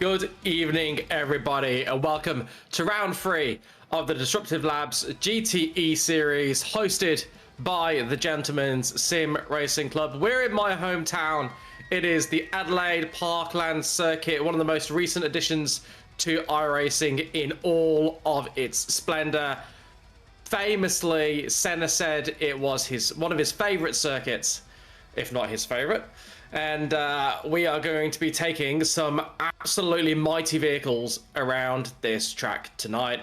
Good evening, everybody, and welcome to round 3 of the Disruptive Labs GTE series, hosted by the Gentlemen's Sim Racing Club. We're in my hometown. It is the Adelaide Parkland circuit, one of the most recent additions to iRacing in all of its splendor. Famously, Senna said it was one of his favorite circuits, if not his favorite. And we are going to be taking some absolutely mighty vehicles around this track tonight.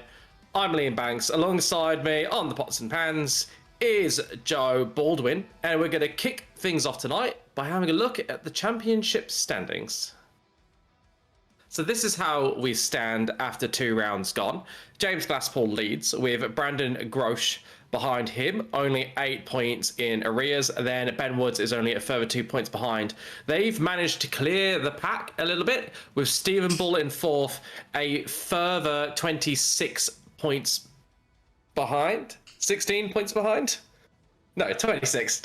I'm Liam Banks. Alongside me on the pots and pans is Joe Baldwin. And we're going to kick things off tonight by having a look at the championship standings. So this is how we stand after 2 rounds gone. James Glasspool leads with Brandon Grosh behind him, only 8 points in arrears. Then Ben Woods is only a further 2 points behind. They've managed to clear the pack a little bit with Stephen Bull in 4th, a further 26 points behind, 16 points behind. No, 26.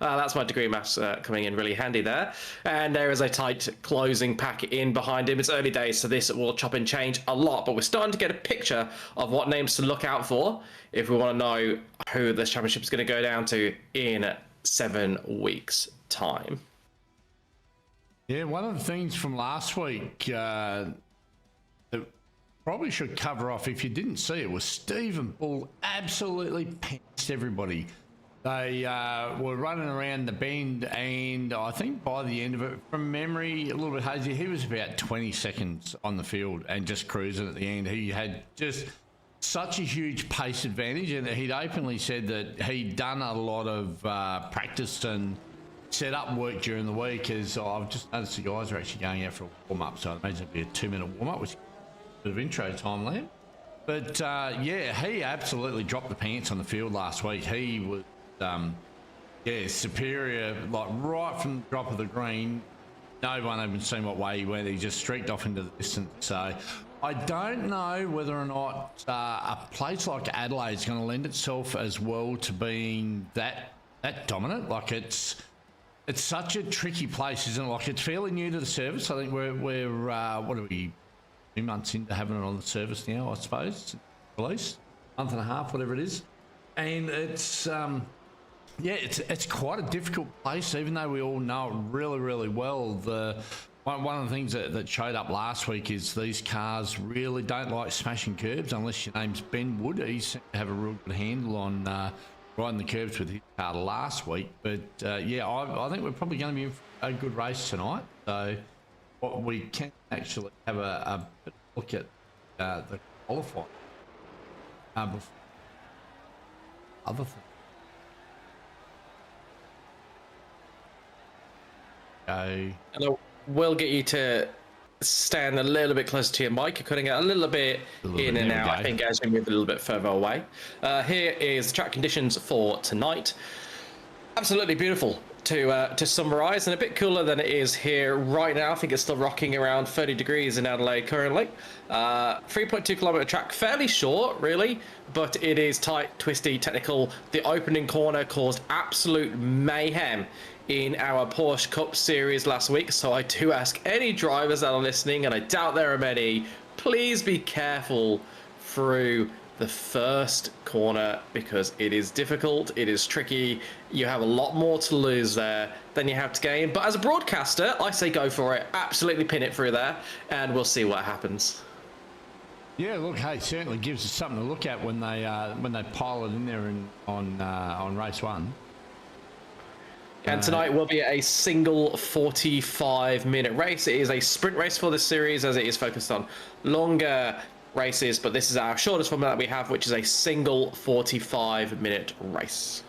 That's my degree maths coming in really handy there. And there is a tight closing pack in behind him. It's early days, so this will chop and change a lot, but we're starting to get a picture of what names to look out for if we want to know who this championship is going to go down to in 7 weeks' time. Yeah, one of the things from last week that probably should cover off, if you didn't see it, was Stephen Bull absolutely pantsed everybody. They were running around the bend, and I think by the end of it, from memory, a little bit hazy, he was about 20 seconds on the field and just cruising at the end. He had just such a huge pace advantage, and he'd openly said that he'd done a lot of practice and set up work during the week, as I've just noticed the guys are actually going out for a warm-up, so I imagine it'll be a 2-minute warm-up, which is a bit of intro time, Liam. But yeah, he absolutely dropped the pants on the field last week. He was superior, like right from the drop of the green. No one even seen what way he went. He just streaked off into the distance. So I don't know whether or not a place like Adelaide is going to lend itself as well to being that dominant. Like it's such a tricky place, isn't it? Like it's fairly new to the service. I think we're what are we, 2 months into having it on the service now, I suppose, at least month and a half, whatever it is. And it's yeah, it's quite a difficult place, even though we all know it really, really well. One of the things that showed up last week is these cars really don't like smashing curbs unless your name's Ben Wood. He seemed to have a real good handle on riding the curbs with his car last week. But yeah, I think we're probably going to be in a good race tonight. So what we can actually have a bit of look at the qualifying before other things. And we'll get you to stand a little bit closer to your mic. You're cutting it a little bit in and out, I think, as we move a little bit further away. Here is the track conditions for tonight. Absolutely beautiful to summarize, and a bit cooler than it is here right now. I think it's still rocking around 30 degrees in Adelaide currently. 3.2 kilometer track, fairly short really, but it is tight, twisty, technical. The opening corner caused absolute mayhem in our Porsche Cup series last week, so I do ask any drivers that are listening, and I doubt there are many, please be careful through the first corner, because it is difficult, it is tricky. You have a lot more to lose there than you have to gain, but as a broadcaster, I say go for it. Absolutely pin it through there, and we'll see what happens. Yeah, look, hey, certainly gives us something to look at when they pile it in there on race 1. And tonight will be a single 45-minute race. It is a sprint race for this series, as it is focused on longer races, but this is our shortest format that we have, which is a single 45-minute race.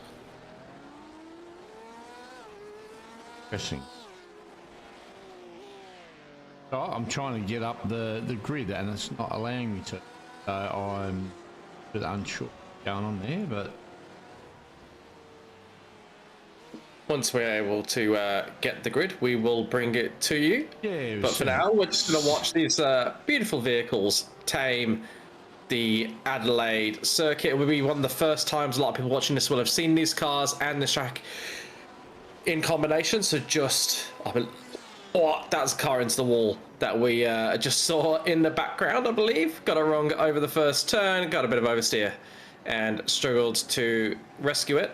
Interesting. So I'm trying to get up the grid, and it's not allowing me to. So I'm a bit unsure what's going on there, but once we're able to get the grid, we will bring it to you. Yeah. But for now, we're just going to watch these beautiful vehicles tame the Adelaide circuit. It will be one of the first times a lot of people watching this will have seen these cars and this track in combination. So just Oh, that's car into the wall that we just saw in the background, I believe. Got it wrong over the first turn, got a bit of oversteer, and struggled to rescue it.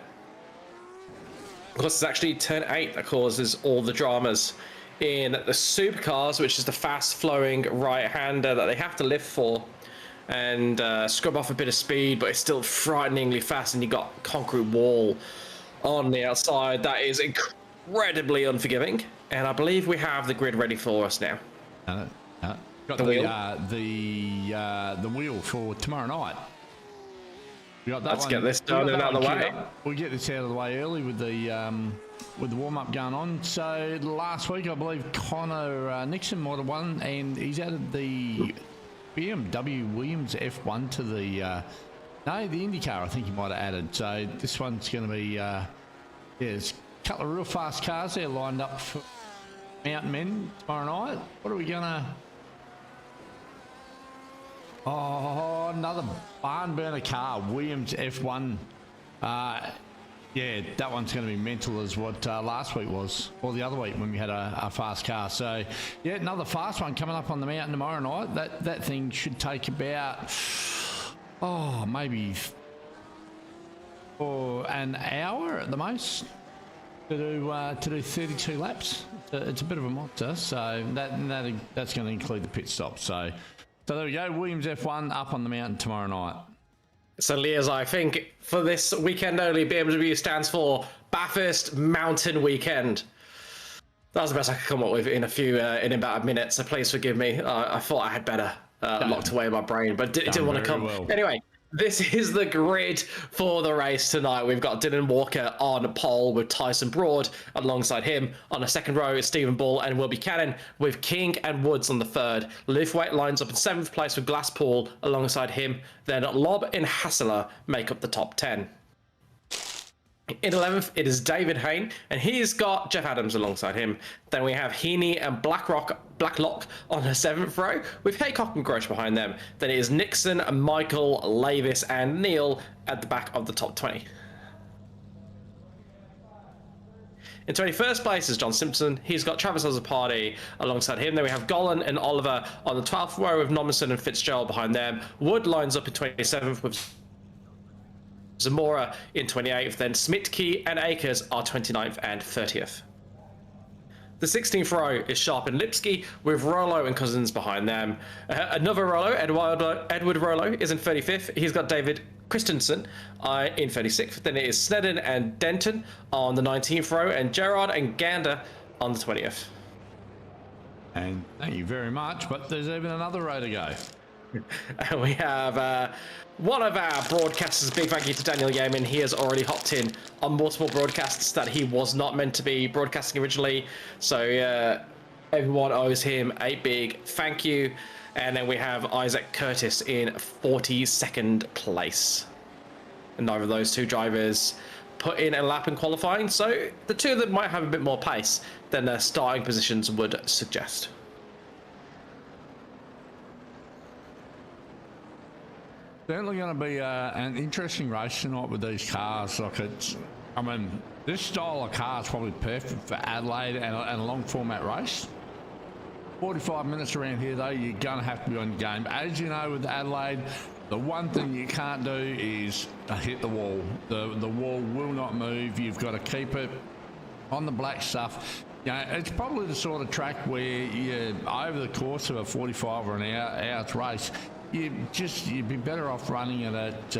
Of course, it's actually turn 8 that causes all the dramas in the supercars, which is the fast-flowing right-hander that they have to live for and scrub off a bit of speed, but it's still frighteningly fast, and you got concrete wall on the outside. That is incredibly unforgiving, and I believe we have the grid ready for us now. Got the wheel for tomorrow night. We got that. Let's get this done and out of the way. We'll get this out of the way early with the warm-up going on. So last week, I believe Connor Nixon might have won, and he's added the BMW Williams F1 to the the IndyCar. I think he might have added. So this one's going to be there's a couple of real fast cars there lined up for MtnMen tomorrow night. What are we gonna? Oh, another barn burner car, Williams F1. Yeah, that one's going to be mental as what last week was, or the other week when we had a fast car. So, yeah, another fast one coming up on the mountain tomorrow night. That thing should take about, maybe an hour at the most to do 32 laps. It's a bit of a monster. So that's going to include the pit stop. So there we go. Williams F1 up on the mountain tomorrow night. So, Leas, I think for this weekend only, BMW stands for Bathurst Mountain Weekend. That was the best I could come up with in about a minute, so please forgive me. I thought I had better locked away in my brain, but didn't want to come. Well. Anyway, this is the grid for the race tonight. We've got Dylan Walker on pole with Tyson Broad alongside him. On the second row is Stephen Bull and Will Buchanan with King and Woods on the third. Lithwaite lines up in 7th place with Glasspool alongside him. Then Lobb and Hassler make up the top 10. In 11th, it is David Hayne, and he's got Jeff Adams alongside him. Then we have Heaney and Blacklock on the 7th row, with Haycock and Grosh behind them. Then it is Nixon, Michael, Lavis, and Neil at the back of the top 20. In 21st place is John Simpson. He's got Travis as a party alongside him. Then we have Golan and Oliver on the 12th row, with Nomison and Fitzgerald behind them. Wood lines up in 27th with Zamora in 28th, then Smitke and Akers are 29th and 30th. The 16th row is Sharp and Lipsky with Rollo and Cousins behind them. Another Rollo, Edward Rollo, is in 35th. He's got David Christensen in 36th. Then it is Snedden and Denton on the 19th row, and Gerard and Gander on the 20th. And thank you very much, but there's even another row to go. And we have one of our broadcasters. Big thank you to Daniel Yeaman. He has already hopped in on multiple broadcasts that he was not meant to be broadcasting originally. So everyone owes him a big thank you. And then we have Isaac Curtis in 42nd place. And neither of those two drivers put in a lap in qualifying. So the two of them might have a bit more pace than their starting positions would suggest. Certainly going to be an interesting race tonight with these cars. This style of car is probably perfect for Adelaide and a long format race. 45 minutes around here, though, you're going to have to be on your game. As you know, with Adelaide, the one thing you can't do is hit the wall. The wall will not move. You've got to keep it on the black stuff. You know, it's probably the sort of track where you, over the course of a 45 or an hour's race, you'd be better off running it at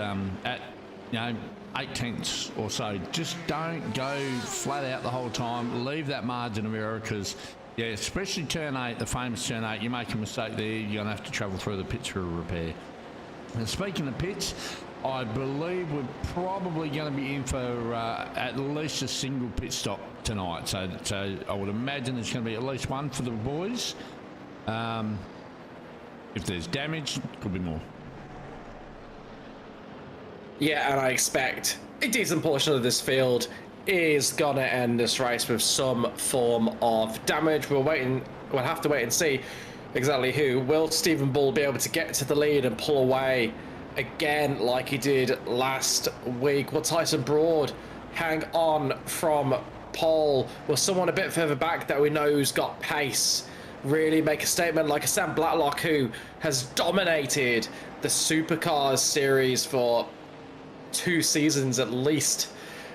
8/10 or so. Just don't go flat out the whole time. Leave that margin of error, because especially turn 8, the famous turn 8, you make a mistake there, you're gonna have to travel through the pits for a repair. And speaking of pits, I believe we're probably going to be in for at least a single pit stop tonight. So I would imagine there's going to be at least one for the boys. If there's damage, could be more. Yeah, and I expect a decent portion of this field is gonna end this race with some form of damage. We'll have to wait and see exactly who. Will Stephen Bull be able to get to the lead and pull away again like he did last week? Will Tyson Broad hang on from pole, or someone a bit further back that we know who's got pace, really make a statement, like a Sam Blacklock, who has dominated the Supercars series for 2 seasons at least.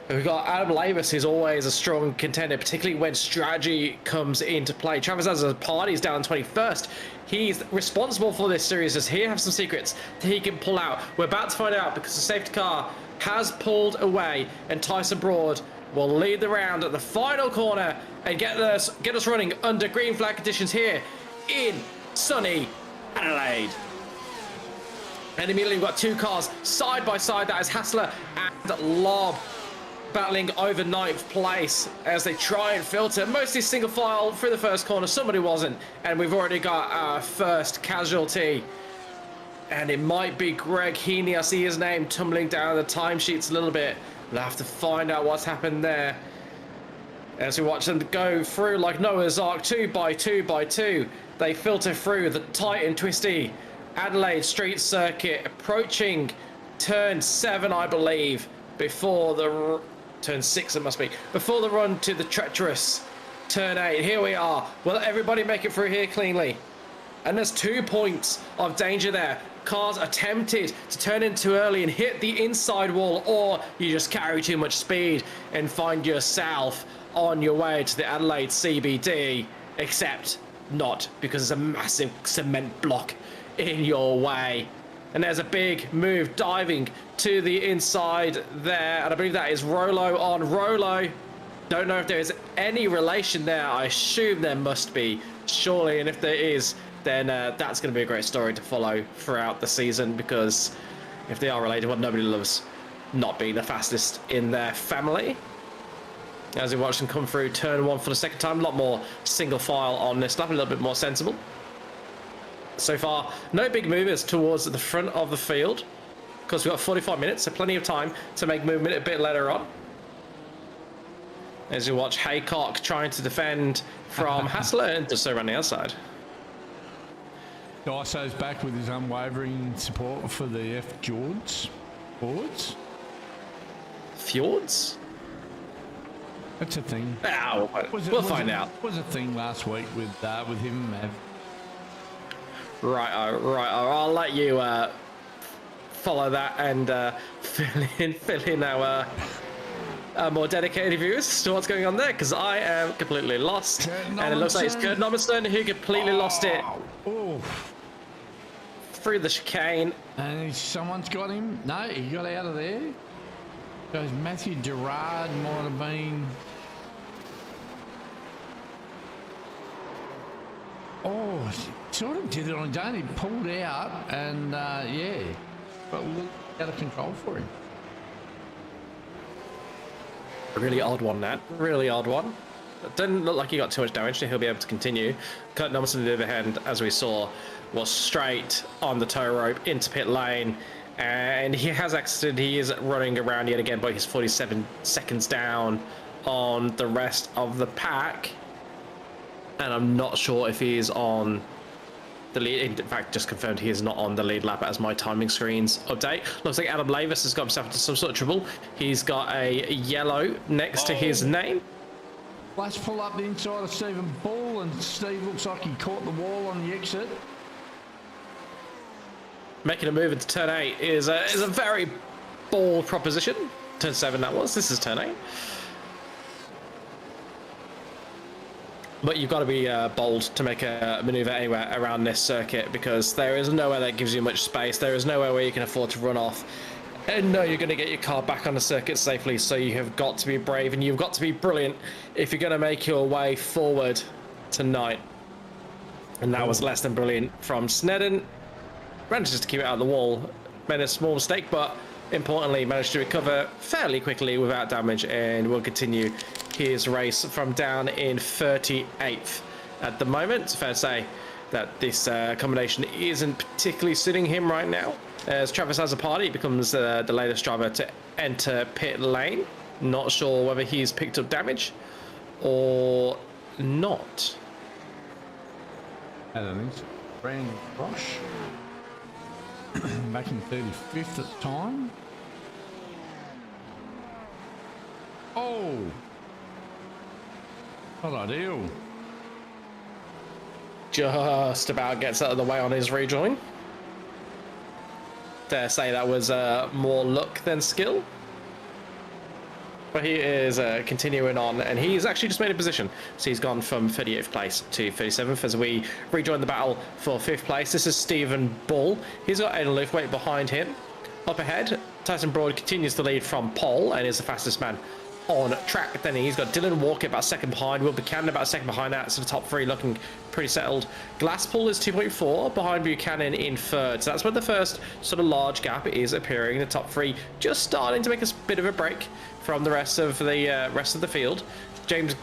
We've got Adam Lavis, who's always a strong contender, particularly when strategy comes into play. Travis has a party, he's down in 21st. He's responsible for this series. Does he have some secrets that he can pull out? We're about to find out, because the safety car has pulled away, and Tyson Broad will lead the round at the final corner and get us running under green flag conditions here in sunny Adelaide. And immediately we've got 2 cars side by side. That is Hassler and Lob battling over 9th place as they try and filter, mostly single file through the first corner. Somebody wasn't, and we've already got our first casualty. And it might be Greg Heaney. I see his name tumbling down the timesheets a little bit. We'll have to find out what's happened there as we watch them go through like Noah's Ark, 2 by 2 by 2. They filter through the tight and twisty Adelaide Street Circuit, approaching turn 7, I believe, before the turn 6 it must be, before the run to the treacherous turn 8. Here we are. Will everybody make it through here cleanly? And there's 2 points of danger there. Cars are tempted to turn in too early and hit the inside wall, or you just carry too much speed and find yourself on your way to the Adelaide CBD, except not, because there's a massive cement block in your way. And there's a big move diving to the inside there, and I believe that is Rolo on Rolo. Don't know if there is any relation there. I assume there must be, surely, and if there is, then that's going to be a great story to follow throughout the season, because if they are related, well, nobody loves not being the fastest in their family. As we watch them come through turn 1 for the second time, a lot more single file on this lap, a little bit more sensible. So far, no big movers towards the front of the field, because we've got 45 minutes, so plenty of time to make movement a bit later on. As you watch Haycock trying to defend from Hassler and just so around the outside. Dyso's back with his unwavering support for the F. Fjords. Fjords? That's a thing. We'll find out. Was a thing last week with him and Mav. Right. I'll let you follow that and fill in our more dedicated viewers as to what's going on there, because I am completely lost. And it looks like it's Kurt Nomensen who completely lost it through the chicane. And someone's got him. No, he got out of there. Goes Matthew Gerard might have been. Oh, sort of did it on his own. He pulled out and yeah, but look out of control for him. A really odd one, Nat. Really odd one. It didn't look like he got too much damage, so he'll be able to continue. Kurt Nomensen, on the other hand, as we saw, was straight on the tow rope into pit lane. And he has exited. He is running around yet again, but he's 47 seconds down on the rest of the pack. And I'm not sure if he is on the lead. In fact, just confirmed he is not on the lead lap as my timing screens update. Looks like Adam Lavis has got himself into some sort of trouble. He's got a yellow next to his name. Let's pull up the inside of Stephen Ball, and Steve looks like he caught the wall on the exit. Making a move into turn 8 is a very bold proposition. Turn 7 that was. This is turn 8. But you've got to be bold to make a maneuver anywhere around this circuit, because there is nowhere that gives you much space. There is nowhere where you can afford to run off and know you're going to get your car back on the circuit safely. So you have got to be brave and you've got to be brilliant if you're going to make your way forward tonight. And that was less than brilliant from Snedden. Manages to keep it out of the wall. Made a small mistake, but importantly managed to recover fairly quickly without damage, and will continue his race from down in 38th at the moment. It's fair to say that this combination isn't particularly suiting him right now. As Travis has a party, he becomes the latest driver to enter pit lane. Not sure whether he's picked up damage or not. I don't think so. Brandon Roche. Back in 35th at the time. Not ideal. Just about gets out of the way on his rejoin. Dare say that was more luck than skill. But he is continuing on, and he's actually just made a position. So he's gone from 38th place to 37th as we rejoin the battle for 5th place. This is Stephen Bull. He's got Aidan Lufwait behind him. Up ahead, Tyson Broad continues to lead from pole and is the fastest man on track. Then he's got Dylan Walker about second behind, Will Buchanan about second behind that, so the top three looking pretty settled. Glasspool is 2.4 behind Buchanan in third, so that's where the first sort of large gap is appearing. The top three just starting to make a bit of a break from the rest of the field. James,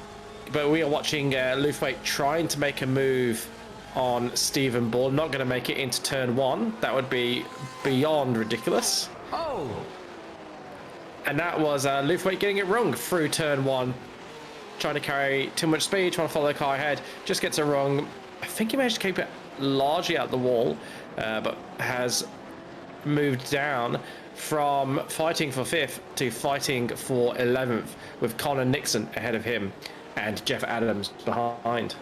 but we are watching Lufwait trying to make a move on Stephen Bull. Not going to make it into turn one. That would be beyond ridiculous. Oh. And that was Lufwait getting it wrong through turn one. Trying to carry too much speed, trying to follow the car ahead. Just gets it wrong. I think he managed to keep it largely out the wall, but has moved down from fighting for 5th to fighting for 11th, with Connor Nixon ahead of him and Jeff Adams behind.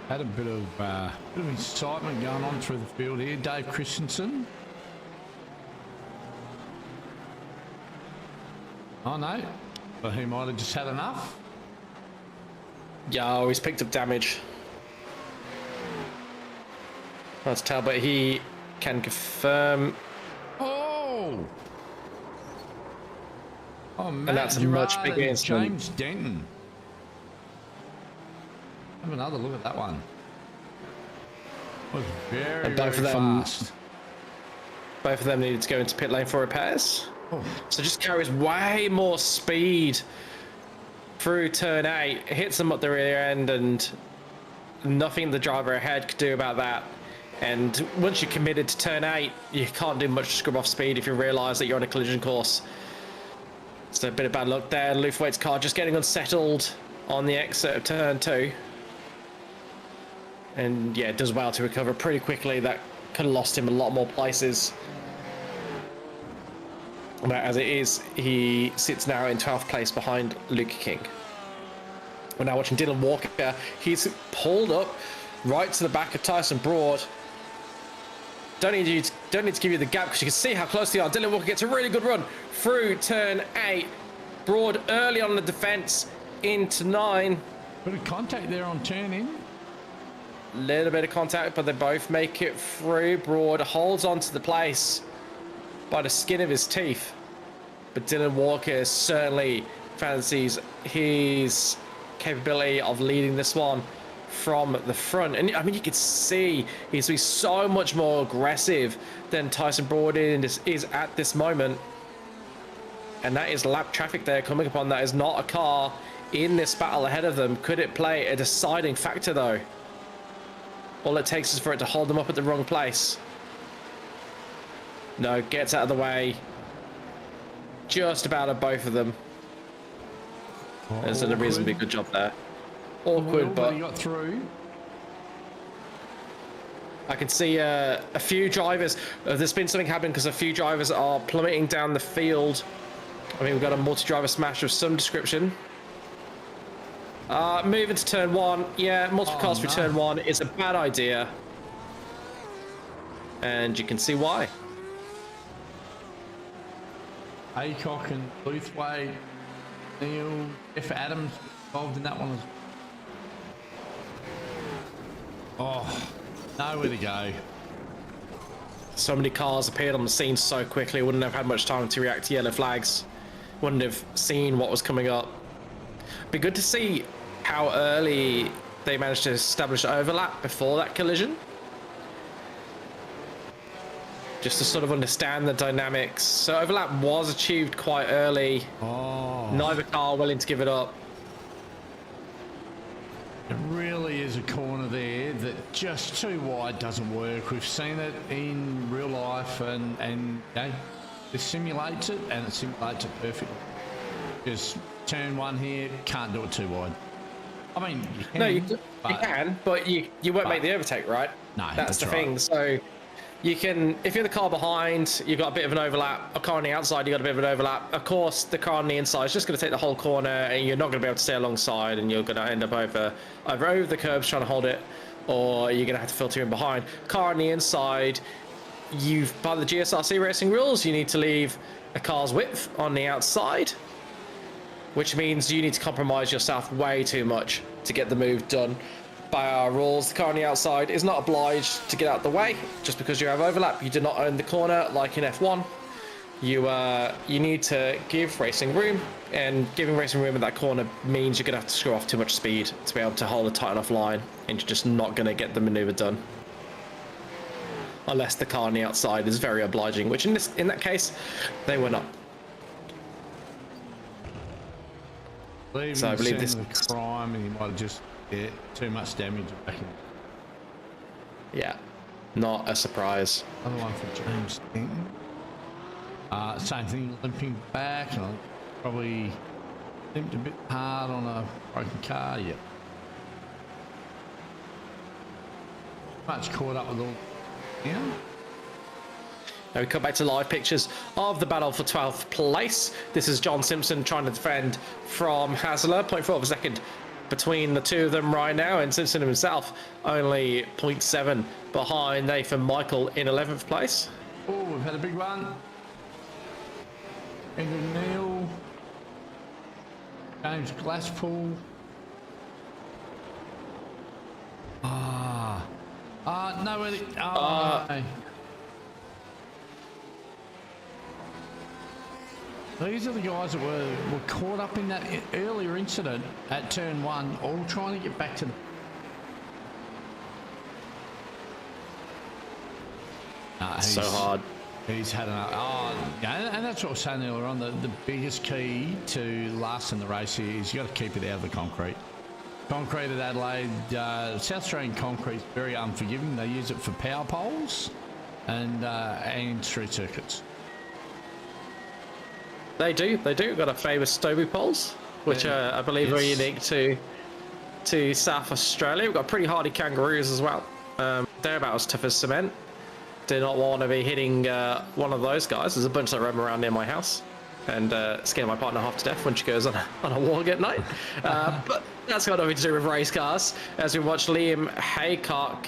Had a bit of excitement going on through the field here. Dave Christensen. Oh no, but he might have just had enough. Yeah, oh, he's picked up damage. Let's tell, but he can confirm. Oh! Oh man, and that's a much bigger incident. James Denton. Have another look at that one. It was very, and both very of them, fast. Both of them needed to go into pit lane for repairs. Oh. So just carries way more speed through turn 8, hits them at the rear end, and nothing the driver ahead could do about that. And once you're committed to turn 8, you can't do much to scrub off speed if you realise that you're on a collision course. So a bit of bad luck there. Lufwait's car just getting unsettled on the exit of turn 2. And yeah, it does well to recover pretty quickly. That could have lost him a lot more places. But as it is, he sits now in 12th place behind Luke King. We're now watching Dylan Walker. He's pulled up right to the back of Tyson Broad. Don't need to give you the gap because you can see how close they are. Dylan Walker gets a really good run through turn 8. Broad early on the defence into 9. Bit of contact there on turn in. Little bit of contact, but they both make it through. Broad holds on to the place by the skin of his teeth. But Dylan Walker certainly fancies his capability of leading this one from the front. And I mean, you can see he's so much more aggressive than Tyson Broad is at this moment. And that is lap traffic there coming upon. That is not a car in this battle ahead of them. Could it play a deciding factor though? All it takes is for it to hold them up at the wrong place. No, gets out of the way. Just about at both of them. There's done a reasonably good job there. Awkward, but he got through. I can see a few drivers. There's been something happen because a few drivers are plummeting down the field. I mean, we've got a multi-driver smash of some description. Moving to turn 1. Yeah, multiple cars for turn 1 is a bad idea. And you can see why. Aycock and Boothway, Neil, Jeff Adams involved in that one. Oh, nowhere to go. So many cars appeared on the scene so quickly, wouldn't have had much time to react to yellow flags. Wouldn't have seen what was coming up. Be good to see how early they managed to establish overlap before that collision. Just to sort of understand the dynamics. So overlap was achieved quite early. Oh. Neither car willing to give it up. It really is a corner there that just too wide doesn't work. We've seen it in real life and you know, it simulates it and it simulates it perfectly. Just turn 1 here, can't do it too wide. I mean, you can, you can, but you won't make the overtake, right? No, that's the right. thing. So you can, if you're the car behind, you've got a bit of an overlap. A car on the outside, you've got a bit of an overlap. Of course, the car on the inside is just going to take the whole corner, and you're not going to be able to stay alongside, and you're going to end up either over the curbs trying to hold it, or you're going to have to filter in behind. Car on the inside, by the GSRC racing rules, you need to leave a car's width on the outside, which means you need to compromise yourself way too much to get the move done. By our rules, the car on the outside is not obliged to get out the way just because you have overlap. You do not own the corner like in F1. You need to give racing room, and giving racing room in that corner means you're going to have to screw off too much speed to be able to hold a tight enough line, and you're just not going to get the maneuver done unless the car on the outside is very obliging, which in that case they were not. So I believe this is crime, and he might have just get too much damage back in. Yeah, not a surprise. Another one for James Denton. Same thing, limping back. And I probably limped a bit hard on a broken car. Yep. Much caught up with all. Yeah. Now we come back to live pictures of the battle for 12th place. This is John Simpson trying to defend from Hassler, 0.4 of a second between the two of them right now, and Simpson himself only 0.7 behind Nathan Michael in 11th place. Oh, we've had a big run. Andrew Neal, James Glasspool. No, these are the guys that were caught up in that earlier incident at turn 1, all trying to get back to the... So hard. He's had and that's what I was saying earlier on. The biggest key to lasting the race here is you got to keep it out of the concrete. Concrete at Adelaide, South Australian concrete is very unforgiving. They use it for power poles and street circuits. They do. Got a famous Stoby poles, which I believe are unique to South Australia. We've got pretty hardy kangaroos as well. They're about as tough as cement. Do not want to be hitting one of those guys. There's a bunch that roam around near my house and scare my partner half to death when she goes on a walk at night. But that's got nothing to do with race cars. As we watch Liam Haycock.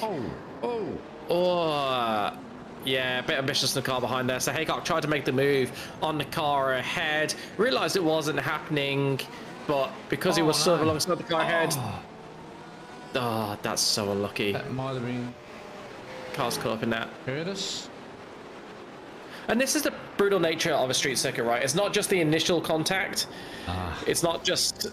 Yeah, a bit ambitious in the car behind there. So Haycock tried to make the move on the car ahead. Realised it wasn't happening, but because he was sort of alongside the car ahead. Oh, that's so unlucky. That might have been... Car's caught up in that. Curtis. And this is the brutal nature of a street circuit, right? It's not just the initial contact. It's not just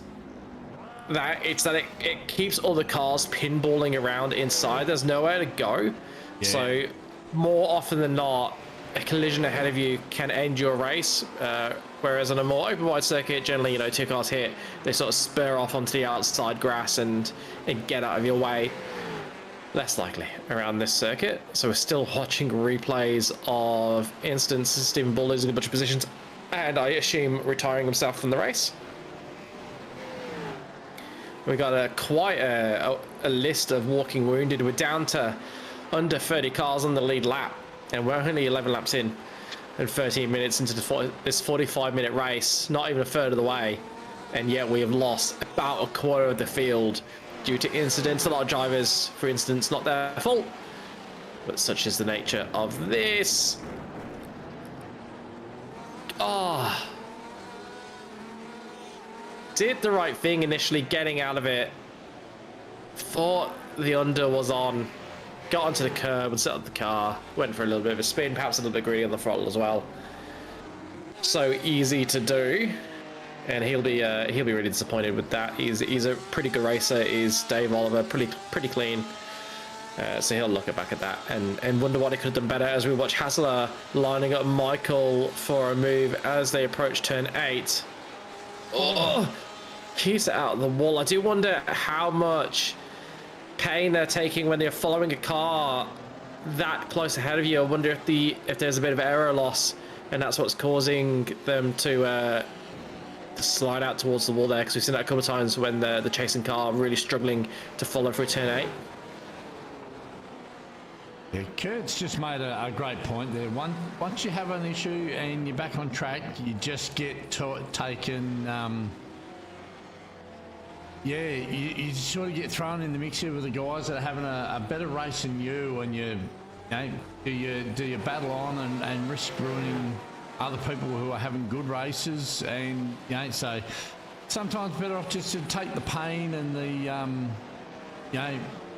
that. It's that it keeps all the cars pinballing around inside. There's nowhere to go. Yeah. So more often than not, a collision ahead of you can end your race. Whereas on a more open wide circuit, generally, two cars hit, they sort of spur off onto the outside grass and get out of your way. Less likely around this circuit. So we're still watching replays of instances Stephen Bull losing a bunch of positions and I assume retiring himself from the race. We got quite a list of walking wounded. We're down to under 30 cars on the lead lap, and we're only 11 laps in and 13 minutes into this 45-minute race, not even a third of the way, and yet we have lost about a quarter of the field due to incidents. A lot of drivers, for instance, not their fault, but such is the nature of this. Did the right thing initially getting out of it. Thought the under was on. Got onto the curb and set up the car. Went for a little bit of a spin, perhaps a little bit greedy on the throttle as well. So easy to do. And he'll be really disappointed with that. He's a pretty good racer. Is Dave Oliver pretty clean? So he'll look back at that and wonder what he could have done better. As we watch Hassler lining up Michael for a move as they approach turn 8. Keeps it out of the wall. I do wonder how much pain they're taking when they're following a car that close ahead of you. I wonder if there's a bit of error loss, and that's what's causing them to slide out towards the wall there, because we've seen that a couple of times when the chasing car really struggling to follow through turn 8. Yeah, Kurt's just made a great point there. Once you have an issue and you're back on track, you just get taken. You sort of get thrown in the mix here with the guys that are having a better race than you, and do you battle on and risk ruining other people who are having good races, and so sometimes better off just to take the pain and the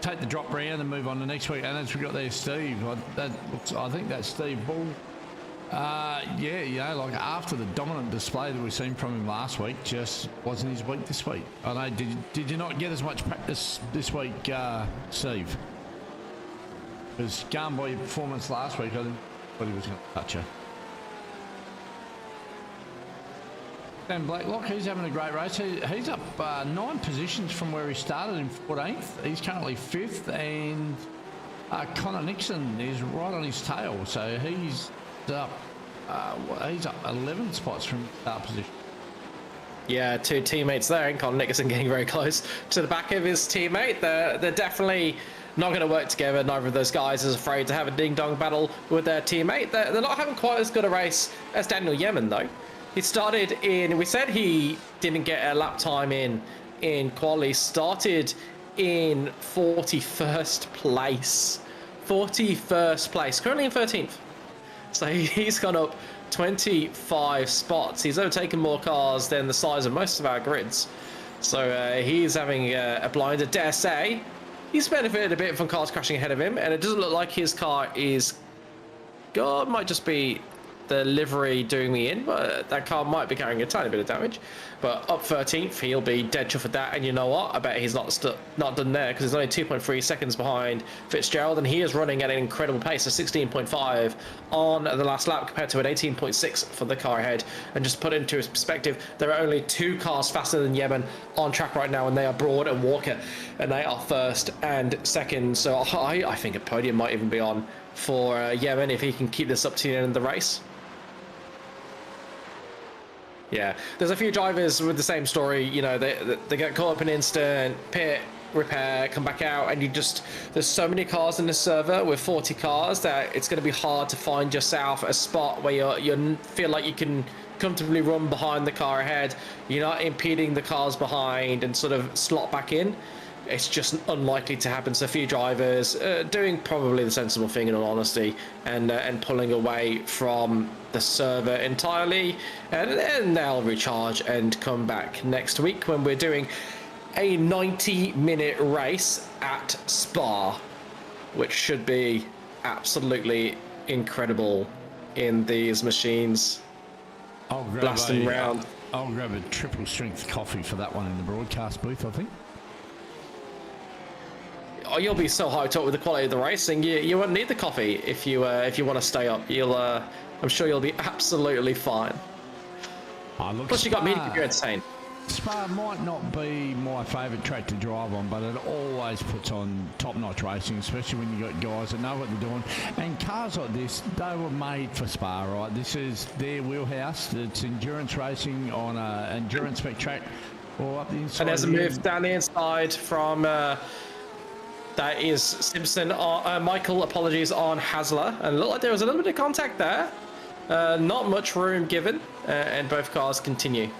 take the drop round and move on to next week. And as we got there, Steve, I think that's Steve Bull. Like after the dominant display that we've seen from him last week, just wasn't his week this week. I know. Did you not get as much practice this week, Steve? Because going by your performance last week, I didn't thought he was going to touch you. Dan Blacklock, he's having a great race. He's up 9 positions from where he started in 14th. He's currently 5th, and Connor Nixon is right on his tail. So he's up 11 spots from start position. Yeah, 2 teammates there, and Connor Nixon getting very close to the back of his teammate. They're definitely not going to work together. Neither of those guys is afraid to have a ding-dong battle with their teammate. They're not having quite as good a race as Daniel Yemen, though. He started in, we said he didn't get a lap time in quali, started in 41st place. 41st place, currently in 13th. So he's gone up 25 spots. He's overtaken more cars than the size of most of our grids. So he's having a blinder. Dare say, he's benefited a bit from cars crashing ahead of him, and it doesn't look like his car is... God, might just be the livery doing me in, but that car might be carrying a tiny bit of damage. But up 13th, he'll be dead chuffed with that. And you know what? I bet he's not done there, because he's only 2.3 seconds behind Fitzgerald, and he is running at an incredible pace of 16.5 on the last lap compared to an 18.6 for the car ahead. And just put it into his perspective, there are only 2 cars faster than Yemen on track right now, and they are Broad and Walker, and they are first and second. So I think a podium might even be on for Yemen if he can keep this up to the end of the race. Yeah, there's a few drivers with the same story. You know, they get caught up in instant pit, repair, come back out, and there's so many cars in the server with 40 cars that it's going to be hard to find yourself a spot where you feel like you can comfortably run behind the car ahead. You're not impeding the cars behind and sort of slot back in. It's just unlikely to happen. So a few drivers doing probably the sensible thing in all honesty, and pulling away from the server entirely, and then they'll recharge and come back next week when we're doing a 90-minute race at Spa, which should be absolutely incredible in these machines. I'll grab a triple strength coffee for that one in the broadcast booth, I think. Oh, you'll be so hyped up with the quality of the racing. You won't need the coffee if you want to stay up. I'm sure you'll be absolutely fine. Plus, you got me to keep you entertained. Spa might not be my favourite track to drive on, but it always puts on top-notch racing, especially when you got guys that know what they're doing. And cars like this, they were made for Spa, right? This is their wheelhouse. It's endurance racing on an endurance spec track, or up the inside. And there's a move down the inside from. That is Simpson, Michael, apologies, on Hasler. And it looked like there was a little bit of contact there. Not much room given, and both cars continue.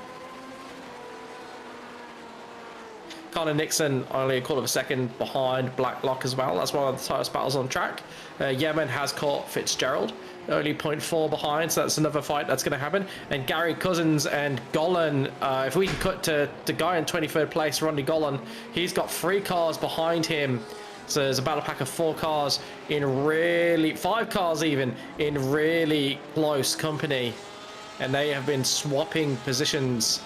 Connor Nixon only a quarter of a second behind Blacklock as well. That's one of the tightest battles on track. Yemen has caught Fitzgerald, only 0.4 behind, so that's another fight that's going to happen. And Gary Cousins and Golan, if we can cut to the guy in 23rd place, Ronnie Golan, he's got 3 cars behind him. So there's a battle pack of 4 cars in 5 cars even, in really close company. And they have been swapping positions,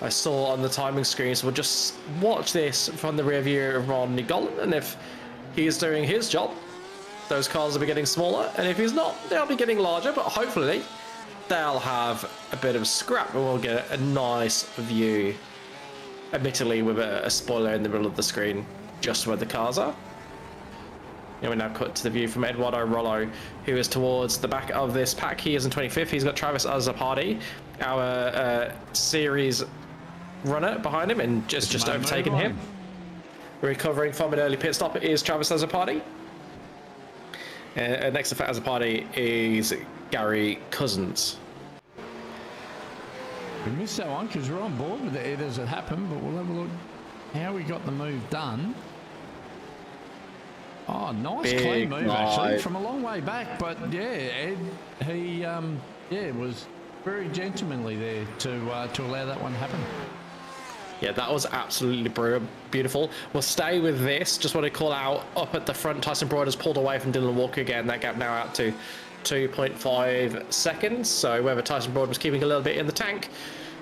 I saw on the timing screen. So we'll just watch this from the rear view of Ronnie Golan. And if he's doing his job, those cars will be getting smaller. And if he's not, they'll be getting larger. But hopefully they'll have a bit of scrap and we'll get a nice view. Admittedly with a spoiler in the middle of the screen, just where the cars are. And we now cut to the view from Eduardo Rollo, who is towards the back of this pack. He is in 25th. He's got Travis Azzopardi, our series runner, behind him, and just overtaken him. Recovering from an early pit stop is Travis Azzopardi. Next to as a party is Gary Cousins. We missed that one because we're on board with it as it happened, but we'll have a look how we got the move done. Oh, nice clean move actually from a long way back, but yeah, Ed, he was very gentlemanly there to allow that one to happen. Yeah, that was absolutely beautiful. We'll stay with this. Just want to call out up at the front, Tyson Broad has pulled away from Dylan Walker again. That gap now out to 2.5 seconds. So whether Tyson Broad was keeping a little bit in the tank,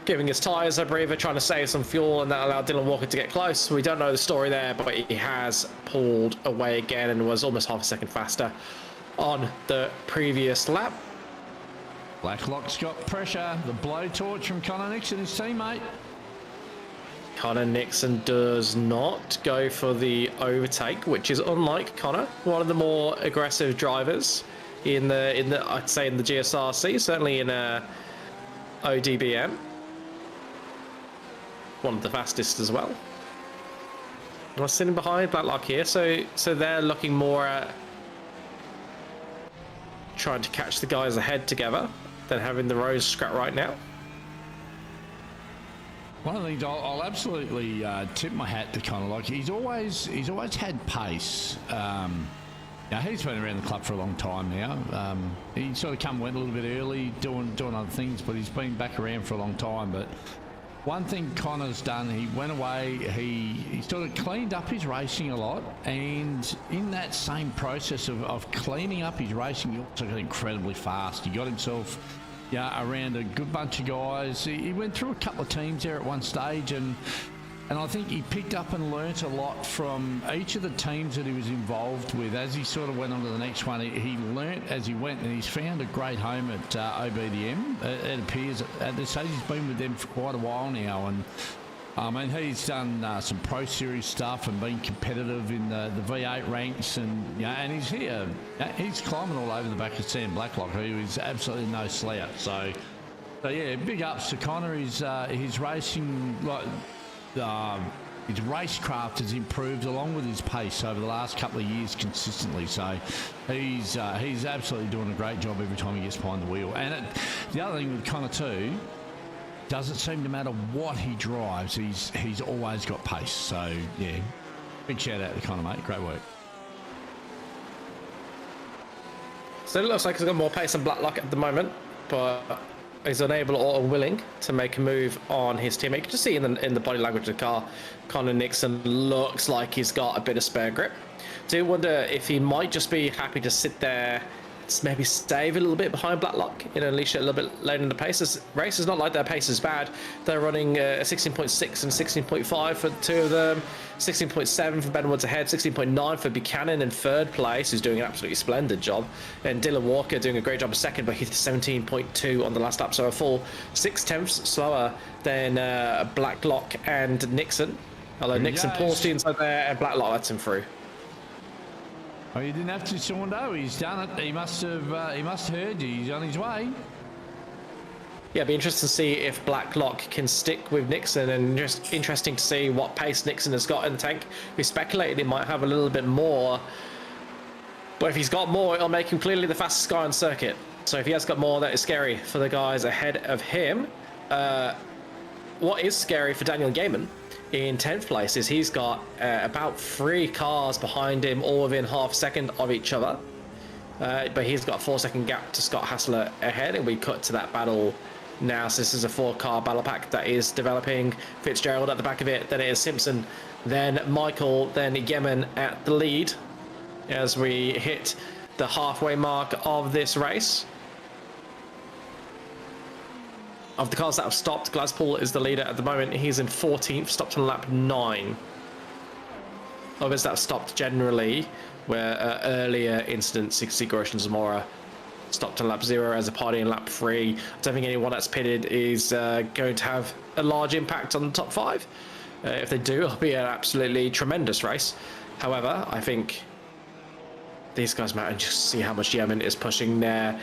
giving his tyres a breather, trying to save some fuel, and that allowed Dylan Walker to get close. We don't know the story there, but he has pulled away again and was almost half a second faster on the previous lap. Blacklock's got pressure. The blowtorch from Connor Nixon, his teammate. Connor Nixon does not go for the overtake, which is unlike Connor, one of the more aggressive drivers in the I'd say in the GSRC, certainly in ODBM. One of the fastest as well. I'm sitting behind Blacklock here, so they're looking more at trying to catch the guys ahead together than having the rows scrap right now. One of the things I'll absolutely tip my hat to Connor. Like he's always had pace. Now he's been around the club for a long time now. He sort of went a little bit early, doing other things, but he's been back around for a long time. But one thing Connor's done, he went away. He sort of cleaned up his racing a lot, and in that same process of cleaning up his racing, he also got incredibly fast. He got himself around a good bunch of guys. He went through a couple of teams there at one stage, and I think he picked up and learnt a lot from each of the teams that he was involved with. As he sort of went on to the next one, he learnt as he went, and he's found a great home at OBDM. It appears at this stage he's been with them for quite a while now, and he's done some Pro Series stuff and been competitive in the V8 ranks, and and he's here. He's climbing all over the back of Sam Blacklock, who is absolutely no slouch. So yeah, big ups to Connor. His racing, his racecraft has improved along with his pace over the last couple of years consistently. So he's absolutely doing a great job every time he gets behind the wheel. And the other thing with Connor too, doesn't seem to matter what he drives, he's always got pace. So yeah, big shout out to Connor, mate. Great work. So it looks like he's got more pace than Blacklock at the moment, but he's unable or unwilling to make a move on his teammate. You can just see in the body language of the car, Connor Nixon looks like he's got a bit of spare grip. Do wonder if he might just be happy to sit there, maybe save a little bit behind Blacklock, unleash it a little bit later in the pace. This race is not like their pace is bad. They're running 16.6 and 16.5 for the two of them, 16.7 for Ben Woods ahead, 16.9 for Buchanan in third place, who's doing an absolutely splendid job, and Dylan Walker doing a great job in second, but he's 17.2 on the last lap, so a full 6/10 slower than Blacklock and Nixon. Although Nixon paused inside there and Blacklock lets him through. Oh, you didn't have to, Saundo. He's done it. He must have heard you. He's on his way. Yeah, it'd be interesting to see if Blacklock can stick with Nixon, and just interesting to see what pace Nixon has got in the tank. We speculated he might have a little bit more, but if he's got more, it'll make him clearly the fastest guy on circuit. So if he has got more, that is scary for the guys ahead of him. What is scary for Daniel Gaiman in 10th place is he's got about 3 cars behind him, all within half a second of each other. But he's got a 4-second gap to Scott Hassler ahead, and we cut to that battle now. So this is a 4-car battle pack that is developing. Fitzgerald at the back of it, then it is Simpson, then Michael, then Yemen at the lead as we hit the halfway mark of this race. Of the cars that have stopped, Glaspool is the leader at the moment. He's in 14th, stopped on lap 9. Others that have stopped generally were earlier incidents. Sigurd and Zamora stopped on lap 0 as a party in lap 3. I don't think anyone that's pitted is going to have a large impact on the top 5. If they do, it'll be an absolutely tremendous race. However, I think these guys matter, and just see how much Yemen is pushing there.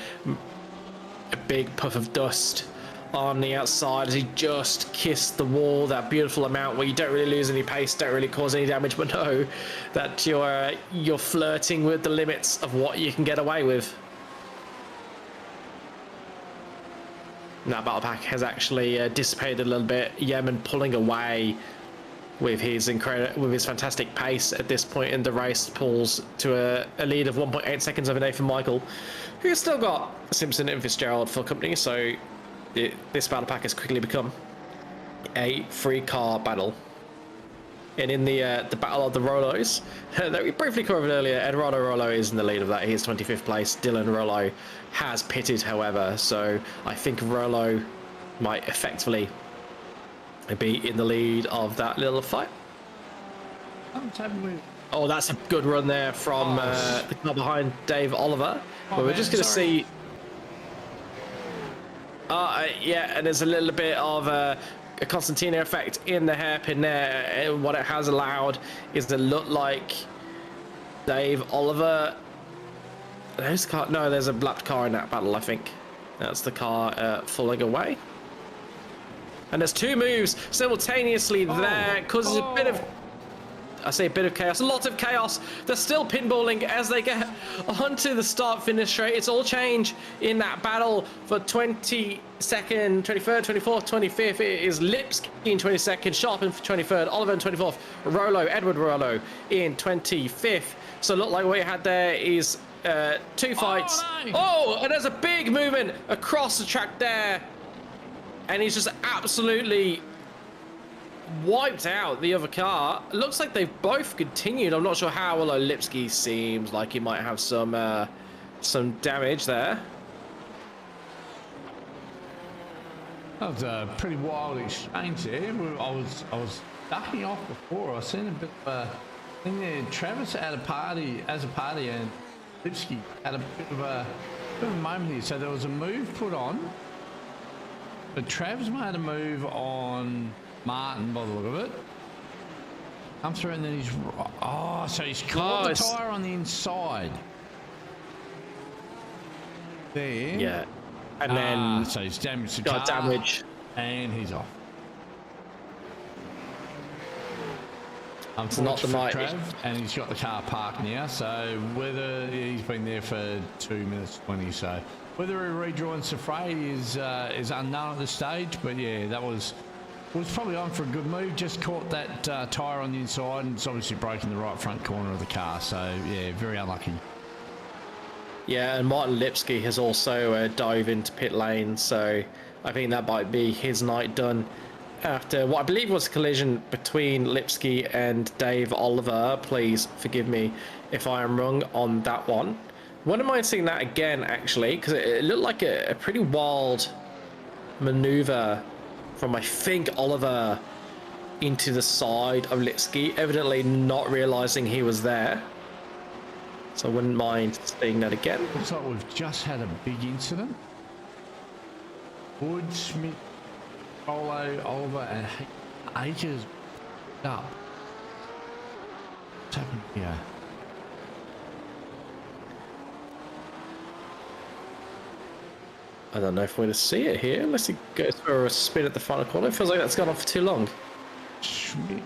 A big puff of dust on the outside as he just kissed the wall that beautiful amount where you don't really lose any pace, don't really cause any damage, but know that you're flirting with the limits of what you can get away with. Now battle pack has actually dissipated a little bit. Yemen pulling away with his fantastic pace at this point in the race, pulls to a lead of 1.8 seconds over Nathan Michael, who's still got Simpson and Fitzgerald for company. So this battle pack has quickly become a free car battle. And in the battle of the Rolos that we briefly covered earlier, Eduardo Rolo is in the lead of that. He is 25th place. Dylan Rolo has pitted, however, so I think Rolo might effectively be in the lead of that little fight. Oh, that's a good run there from the car behind Dave Oliver. But we're just going to see. Yeah, and there's a little bit of a Constantino effect in the hairpin there. And what it has allowed is to look like Dave Oliver. There's a lapped car in that battle, I think. That's the car falling away. And there's two moves simultaneously there, causes a bit of, I say a bit of chaos, a lot of chaos. They're still pinballing as they get onto the start-finish straight. It's all change in that battle for 22nd, 23rd, 24th, 25th. It is Lipski in 22nd, Sharp in 23rd, Oliver in 24th, Edward Rolo in 25th. So look like what you had there is two fights. Oh, and there's a big movement across the track there. And he's just absolutely wiped out the other car. It looks like they've both continued. I'm not sure how, although Lipski seems like he might have some damage there. That was a pretty wild exchange there. I was ducking off before. I seen a bit of a thing there. Travis had a party and Lipski had a bit of a moment here. So there was a move put on. But Trav's made a move on Martin by the look of it. Come through and then he's... Oh, so he's caught the tyre on the inside. There. Yeah. And then... So he's damaged the got car. damage. And he's off. It's not the night. Trav, and he's got the car parked now. So whether he's been there for 2 minutes 20, so... Whether he rejoins the fray is unknown at this stage, but yeah, that was probably on for a good move. Just caught that tyre on the inside, and it's obviously broken the right front corner of the car. So yeah, very unlucky. Yeah, and Martin Lipski has also dove into pit lane, so I think that might be his night done after what I believe was a collision between Lipski and Dave Oliver. Please forgive me if I am wrong on that one. Wouldn't mind seeing that again, actually, because it looked like a pretty wild maneuver from, I think, Oliver into the side of Lipski, evidently not realizing he was there. So I wouldn't mind seeing that again. Looks like we've just had a big incident. Wood, Smith, Rolo, Oliver, and Akers up. What's happening here? I don't know if we're going to see it here, unless he goes for a spin at the final corner. It feels like that's gone on for too long. Schmick.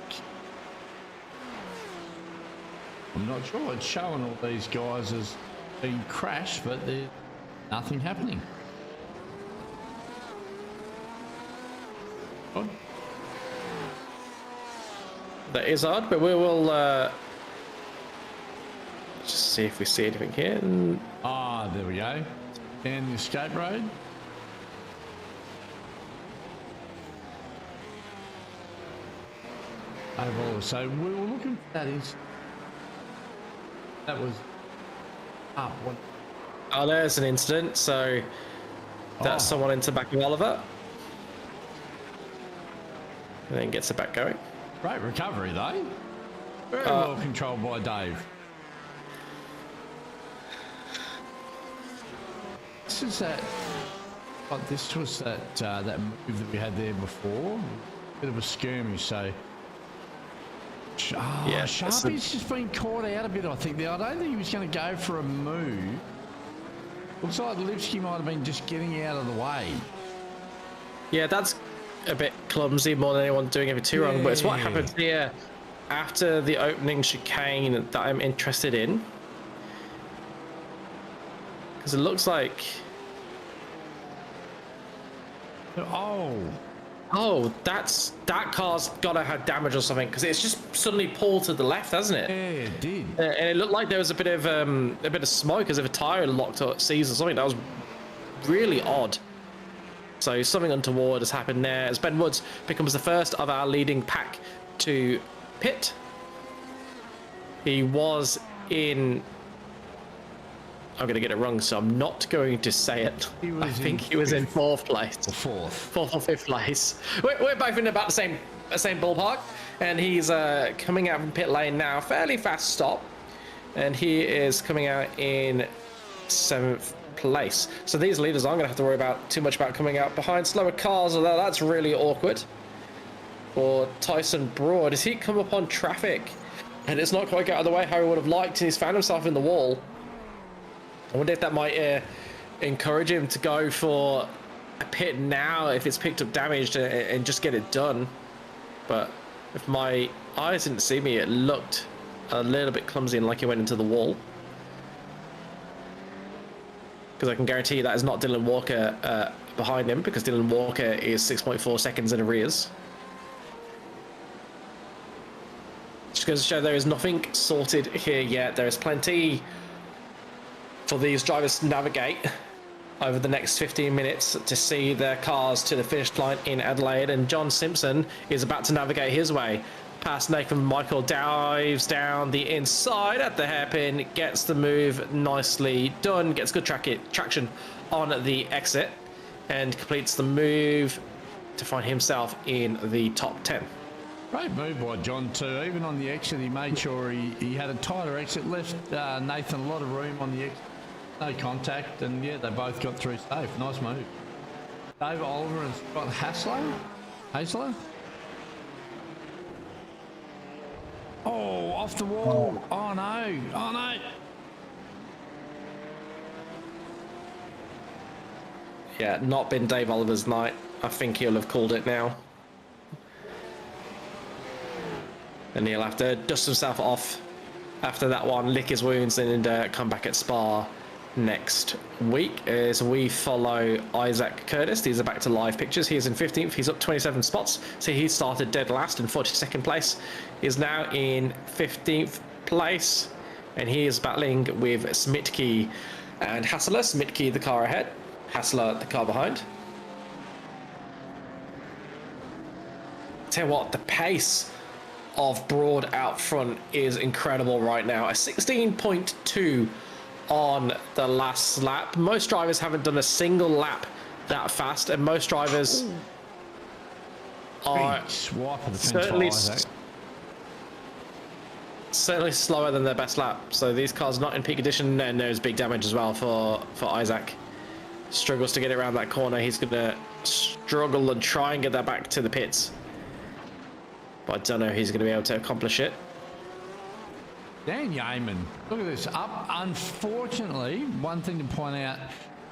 I'm not sure. It's showing all these guys as being crashed, but there's nothing happening. Odd. That is odd, but we will just see if we see anything here. There we go. Down the escape road. Overall, so we were looking for that that was up. Oh, there's an incident, so that's someone into back of Oliver. And then gets it back going. Great recovery though. Very well controlled by Dave. This was that that move that we had there before. Bit of a skirmish, so yeah, Sharpie's just been caught out a bit, I think. I don't think he was going to go for a move. Looks like Lipski might have been just getting out of the way. Yeah, that's a bit clumsy more than anyone doing anything too wrong, but it's what happens here after the opening chicane that I'm interested in. Because it looks like... Oh, that car's gotta have damage or something, because it's just suddenly pulled to the left, hasn't it? Yeah, it did. And it looked like there was a bit of smoke as if a tire locked or seized or something. That was really odd. So something untoward has happened there as Ben Woods becomes the first of our leading pack to pit. He was in... I'm going to get it wrong, so I'm not going to say it. I think he was in fourth place. Fourth or fifth place. We're both in about the same ballpark, and he's coming out from pit lane now. Fairly fast stop, and he is coming out in 7th place. So these leaders aren't going to have to worry about too much about coming out behind slower cars, although that's really awkward for Tyson Broad as he come upon traffic, and it's not quite got out of the way how he would have liked, and he's found himself in the wall. I wonder if that might encourage him to go for a pit now if it's picked up damage and just get it done. But if my eyes didn't see me, it looked a little bit clumsy and like he went into the wall. Because I can guarantee you that is not Dylan Walker behind him, because Dylan Walker is 6.4 seconds in arrears. Just goes to show there is nothing sorted here yet. There is plenty for these drivers to navigate over the next 15 minutes to see their cars to the finish line in Adelaide, and John Simpson is about to navigate his way past Nathan Michael, dives down the inside at the hairpin, gets the move nicely done, gets good traction on the exit, and completes the move to find himself in the top 10. Great move by John too. Even on the exit, he made sure he had a tighter exit, left Nathan a lot of room on the exit. No contact, and yeah, they both got through safe. Nice move. Dave Oliver and Scott Hasler. Oh, off the wall. Oh no. Oh no. Yeah, not been Dave Oliver's night. I think he'll have called it now. And he'll have to dust himself off after that one, lick his wounds, and come back at Spa next week as we follow Isaac Curtis. These are back to live pictures. He is in 15th. He's up 27 spots. So he started dead last in 42nd place. He is now in 15th place, and he is battling with Smitke and Hassler. Smitke the car ahead, Hassler the car behind. Tell you what, the pace of Broad out front is incredible right now. A 16.2 on the last lap. Most drivers haven't done a single certainly slower than their best lap. So these cars not in peak condition, and there's big damage as well for Isaac. Struggles to get it around that corner. He's gonna struggle and try and get that back to the pits, but I don't know if he's gonna be able to accomplish it. Dan Yeaman, look at this, up. Unfortunately, one thing to point out,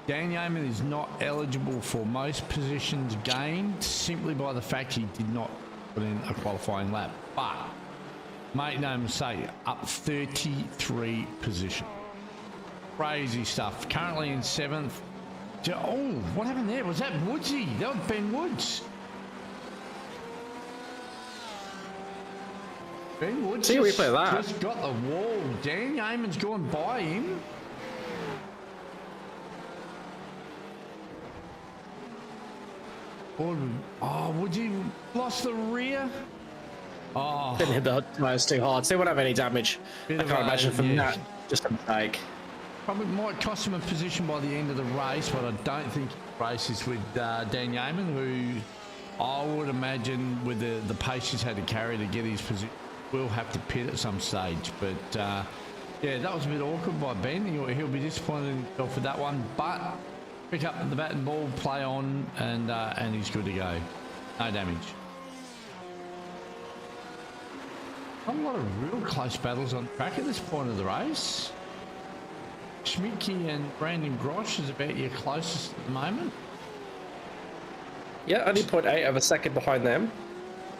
Dan Yeaman is not eligible for most positions gained simply by the fact he did not put in a qualifying lap. But, make no mistake, up 33 positions. Crazy stuff. Currently in 7th. Oh, what happened there? Was that Woodsy? That was Ben Woods. Ben Woods just got the wall. Dan Yeaman's gone by him. Oh, would you lost the rear? Oh, didn't hit the tires too hard. So he won't have any damage. I can't imagine from that. Just a mistake. Probably might cost him a position by the end of the race, but I don't think the race is with Dan Yeaman, who I would imagine with the pace he's had to carry to get his position, will have to pit at some stage. But yeah, that was a bit awkward by Ben. He'll be disappointed in himself with that one, but pick up the bat and ball, play on, and he's good to go. No damage. Not a lot of real close battles on track at this point of the race. Schmidtke and Brandon Grosh is about your closest at the moment. Yeah, only 0.8 of a second behind them.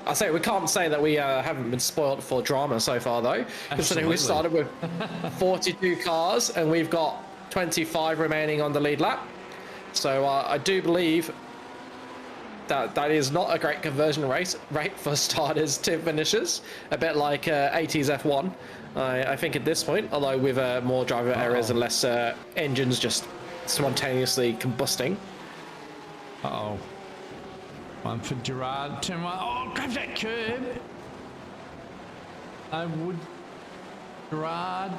I say we can't say that we haven't been spoiled for drama so far, though. Considering we started with 42 cars and we've got 25 remaining on the lead lap. So I do believe that is not a great conversion rate for starters to finishers. A bit like 80s F1, I think at this point, although with more driver errors and less engines just spontaneously combusting. Uh-oh. One for Gerard. Turn one. Oh, grab that curb. I would. Gerard.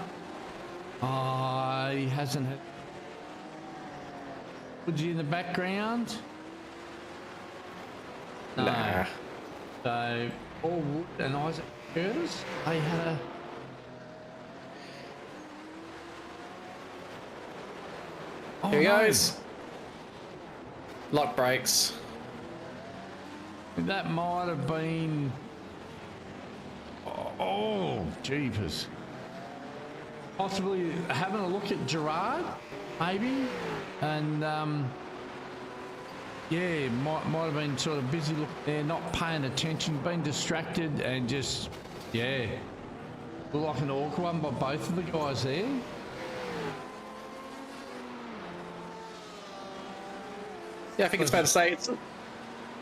Oh, he hasn't had. Woody in the background. No. Nah. So, Paul Wood and Isaac Curtis, they had a. Oh, Here he goes. Lock brakes. That might have been. Oh, jeepers. Possibly having a look at Gerard, maybe, and yeah, might have been sort of busy looking there, not paying attention, being distracted, and just yeah, looked like an awkward one by both of the guys there. Yeah, I think it's fair to say it's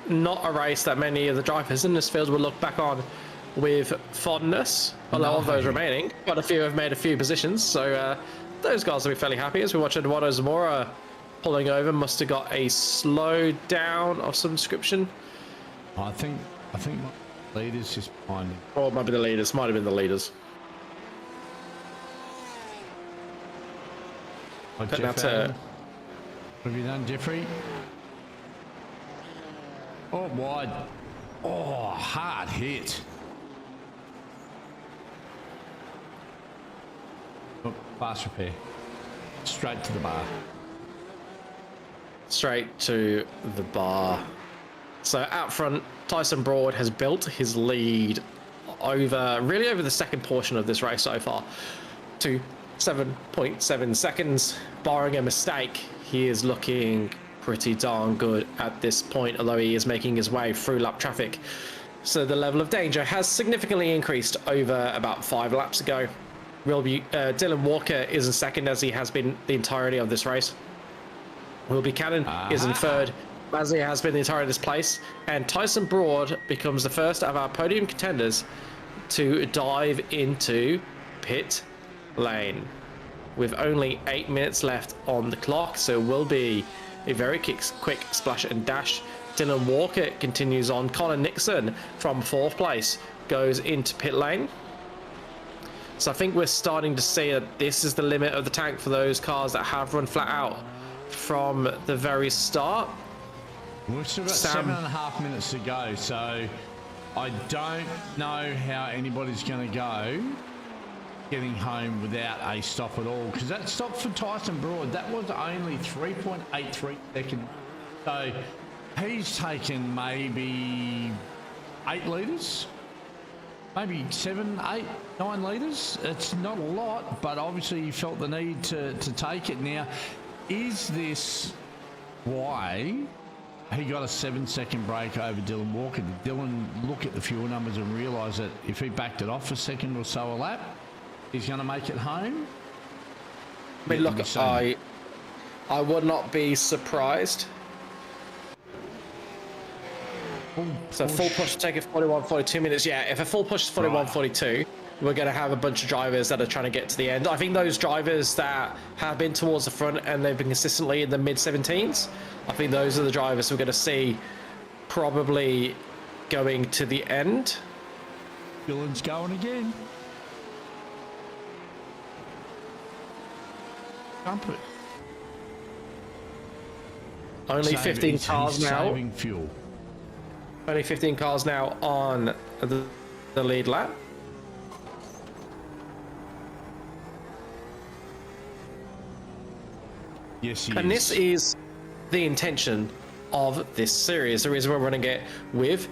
not a race that many of the drivers in this field will look back on with fondness. A lot of those remaining, quite a few have made a few positions, so those guys will be fairly happy. As we watch Eduardo Zamora pulling over, must have got a slow down of some description. I think my leaders just behind me. Or it might be the leaders, might have been the leaders. Like But Jeff that's Adam. What have you done, Jeffrey? Oh, wide. Oh, hard hit. Oh, fast repair. Straight to the bar. Straight to the bar. So out front, Tyson Broad has built his lead over the second portion of this race so far to 7.7 seconds. Barring a mistake, he is looking pretty darn good at this point, although he is making his way through lap traffic. So the level of danger has significantly increased over about 5 laps ago. Dylan Walker is in second, as he has been the entirety of this race. Will Buchanan is in third, as he has been the entirety of this place. And Tyson Broad becomes the first of our podium contenders to dive into pit lane. With only 8 minutes left on the clock, so it will be a very quick splash and dash. Dylan Walker continues on. Connor Nixon from 4th place goes into pit lane. So I think we're starting to see that this is the limit of the tank for those cars that have run flat out from the very start. We've still got 7.5 minutes to go, so I don't know how anybody's going to go getting home without a stop at all, because that stop for Tyson Broad, that was only 3.83 seconds. So he's taken maybe 8 litres, maybe 7, 8, 9 litres. It's not a lot, but obviously he felt the need to take it. Now, is this why he got a 7-second break over Dylan Walker? Did Dylan look at the fuel numbers and realise that if he backed it off a second or so a lap, he's going to make it home? I mean, look, I would not be surprised. So full push to take it 41, 42 minutes. Yeah, if a full push is 41, 42, we're going to have a bunch of drivers that are trying to get to the end. I think those drivers that have been towards the front and they've been consistently in the mid-17s, I think those are the drivers we're going to see probably going to the end. Dylan's going again. Dump it. Only 15 cars now. Saving fuel. Only 15 cars now on the lead lap. Yes, he And is. this is the intention of this series. The reason we're running it with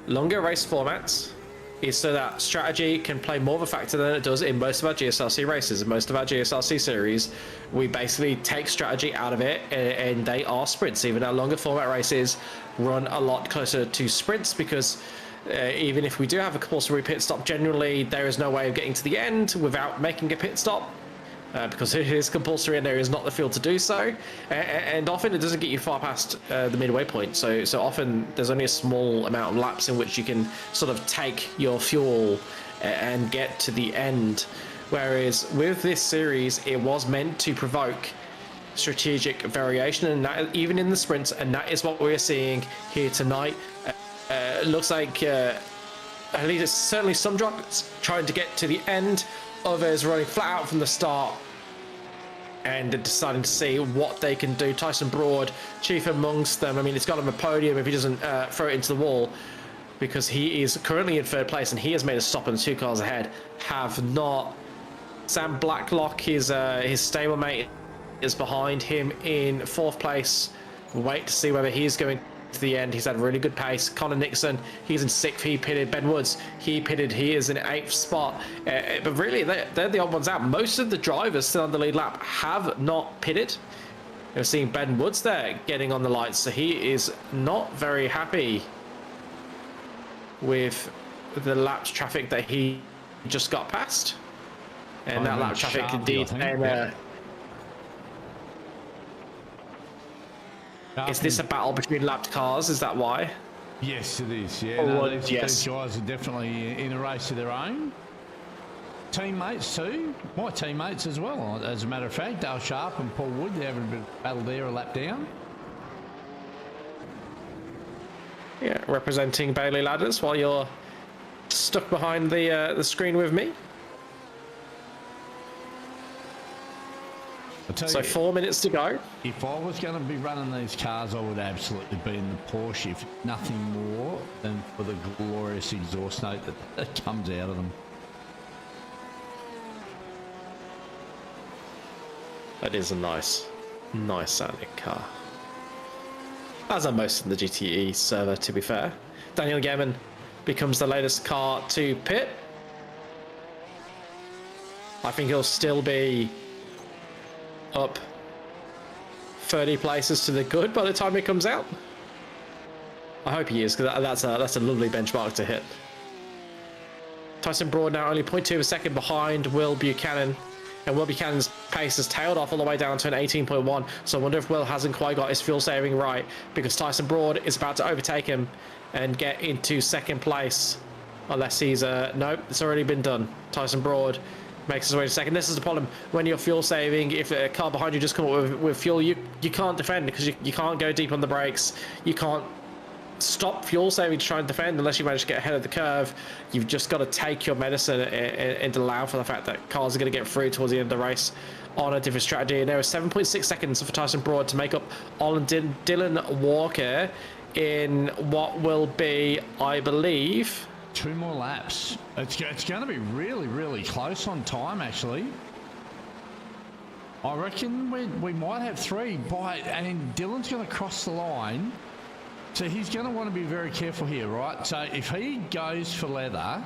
longer race formats, is so that strategy can play more of a factor than it does in most of our GSRC races. In most of our GSRC series, we basically take strategy out of it, and they are sprints. Even our longer format races run a lot closer to sprints, because even if we do have a compulsory pit stop, generally there is no way of getting to the end without making a pit stop. Because it is compulsory and there is not the field to do so, and often it doesn't get you far past the midway point, so often there's only a small amount of laps in which you can sort of take your fuel and get to the end. Whereas with this series, it was meant to provoke strategic variation, and that, even in the sprints, and that is what we're seeing here tonight. It looks like at least it's certainly some drivers trying to get to the end, others running flat out from the start and deciding to see what they can do. Tyson Broad, chief amongst them. I mean, it's got him a podium if he doesn't throw it into the wall, because he is currently in third place and he has made a stop and 2 cars ahead have not. Sam Blacklock, his stablemate, is behind him in 4th place. We'll wait to see whether he's going to the end. He's had a really good pace. Connor Nixon, he's in 6th, he pitted. Ben Woods, he pitted, he is in 8th spot. But really, they're the odd ones out. Most of the drivers still on the lead lap have not pitted. We're seeing Ben Woods there getting on the lights, so he is not very happy with the laps traffic that he just got past. And that lap traffic indeed. And is this a battle between lapped cars? Is that why? Yes, it is. Yeah, these guys are definitely in a race of their own. Teammates too, my teammates as well. As a matter of fact, Dale Sharp and Paul Wood, they're having a bit of battle there, a lap down. Yeah, representing Bailey Ladders while you're stuck behind the screen with me. So 4 minutes to go. If I was going to be running these cars, I would absolutely be in the Porsche, if nothing more than for the glorious exhaust note that comes out of them. That is a nice sounding car. As are most of the GTE server, to be fair. Daniel Gehrman becomes the latest car to pit. I think he'll still be up 30 places to the good by the time it comes out. I hope he is, because that's a lovely benchmark to hit. Tyson Broad now only 0.2 of a second behind Will Buchanan, and Will Buchanan's pace has tailed off all the way down to an 18.1, so I wonder if Will hasn't quite got his fuel saving right, because Tyson Broad is about to overtake him and get into 2nd place, unless he's nope, it's already been done. Tyson Broad makes his way to 2nd. This is the problem when you're fuel saving. If a car behind you just come up with fuel, you can't defend, because you can't go deep on the brakes. You can't stop fuel saving to try and defend unless you manage to get ahead of the curve. You've just got to take your medicine and allow for the fact that cars are going to get through towards the end of the race on a different strategy. And there are 7.6 seconds for Tyson Broad to make up on Dylan Walker in what will be, I believe, 2 more laps. It's going to be really close on time, actually. I reckon we might have 3 and Dylan's going to cross the line, so he's going to want to be very careful here, right? So if he goes for leather,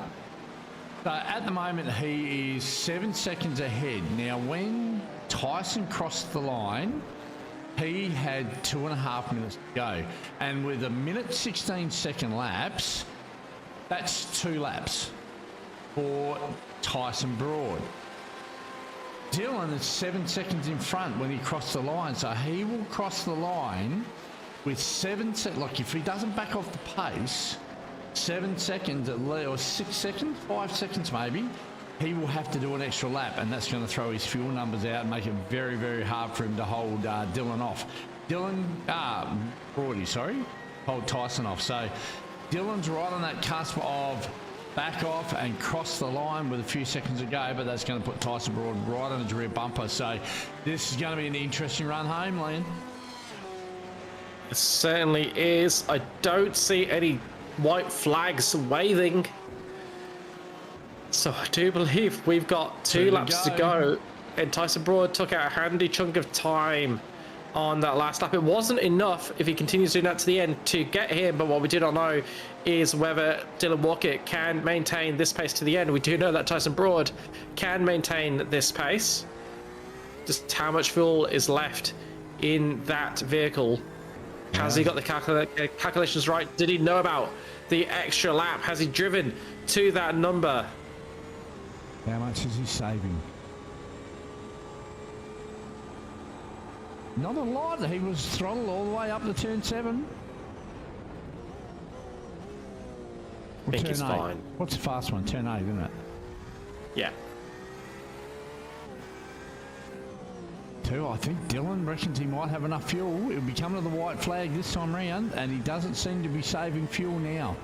so at the moment he is 7 seconds ahead. Now when Tyson crossed the line, he had 2.5 minutes to go, and with a 1:16 laps, that's 2 laps for Tyson Broad. Dylan is 7 seconds in front when he crossed the line, so he will cross the line with 7 seconds. Like, if he doesn't back off the pace, 7 seconds at least, or 6 seconds, 5 seconds maybe, he will have to do an extra lap, and that's going to throw his fuel numbers out and make it very hard for him to hold Dylan off. Brody, sorry, hold Tyson off. So Dylan's right on that cusp of back off and cross the line with a few seconds to go, but that's going to put Tyson Broad right on his rear bumper. So this is going to be an interesting run home, Liam. It certainly is. I don't see any white flags waving, so I do believe we've got 2 laps to go, and Tyson Broad took out a handy chunk of time on that last lap. It wasn't enough if he continues doing that to the end to get him, but what we do not know is whether Dylan Walker can maintain this pace to the end. We do know that Tyson Broad can maintain this pace. Just how much fuel is left in that vehicle? Has he got the calculations right? Did he know about the extra lap? Has he driven to that number? How much is he saving? Not a lot. He was throttled all the way up to turn 7. I think he's fine. What's the fast one? Turn 8, isn't it? Yeah. I think Dylan reckons he might have enough fuel. It'll be coming to the white flag this time round, and he doesn't seem to be saving fuel now.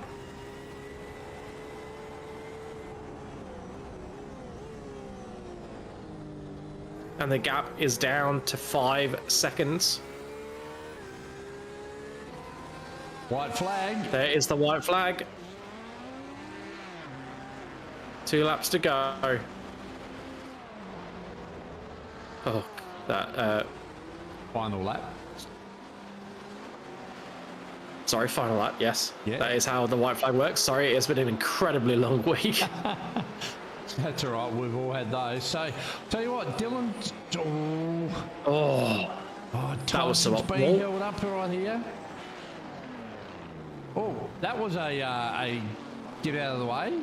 And the gap is down to 5 seconds. White flag. There is the white flag. 2 laps to go. Oh, that Final lap. sorry, final lap, yes. Yeah. That is how the white flag works. Sorry, it's been an incredibly long week. That's all right. We've all had those. So, tell you what, Dylan. That was so being held up right here. Oh, that was a get out of the way.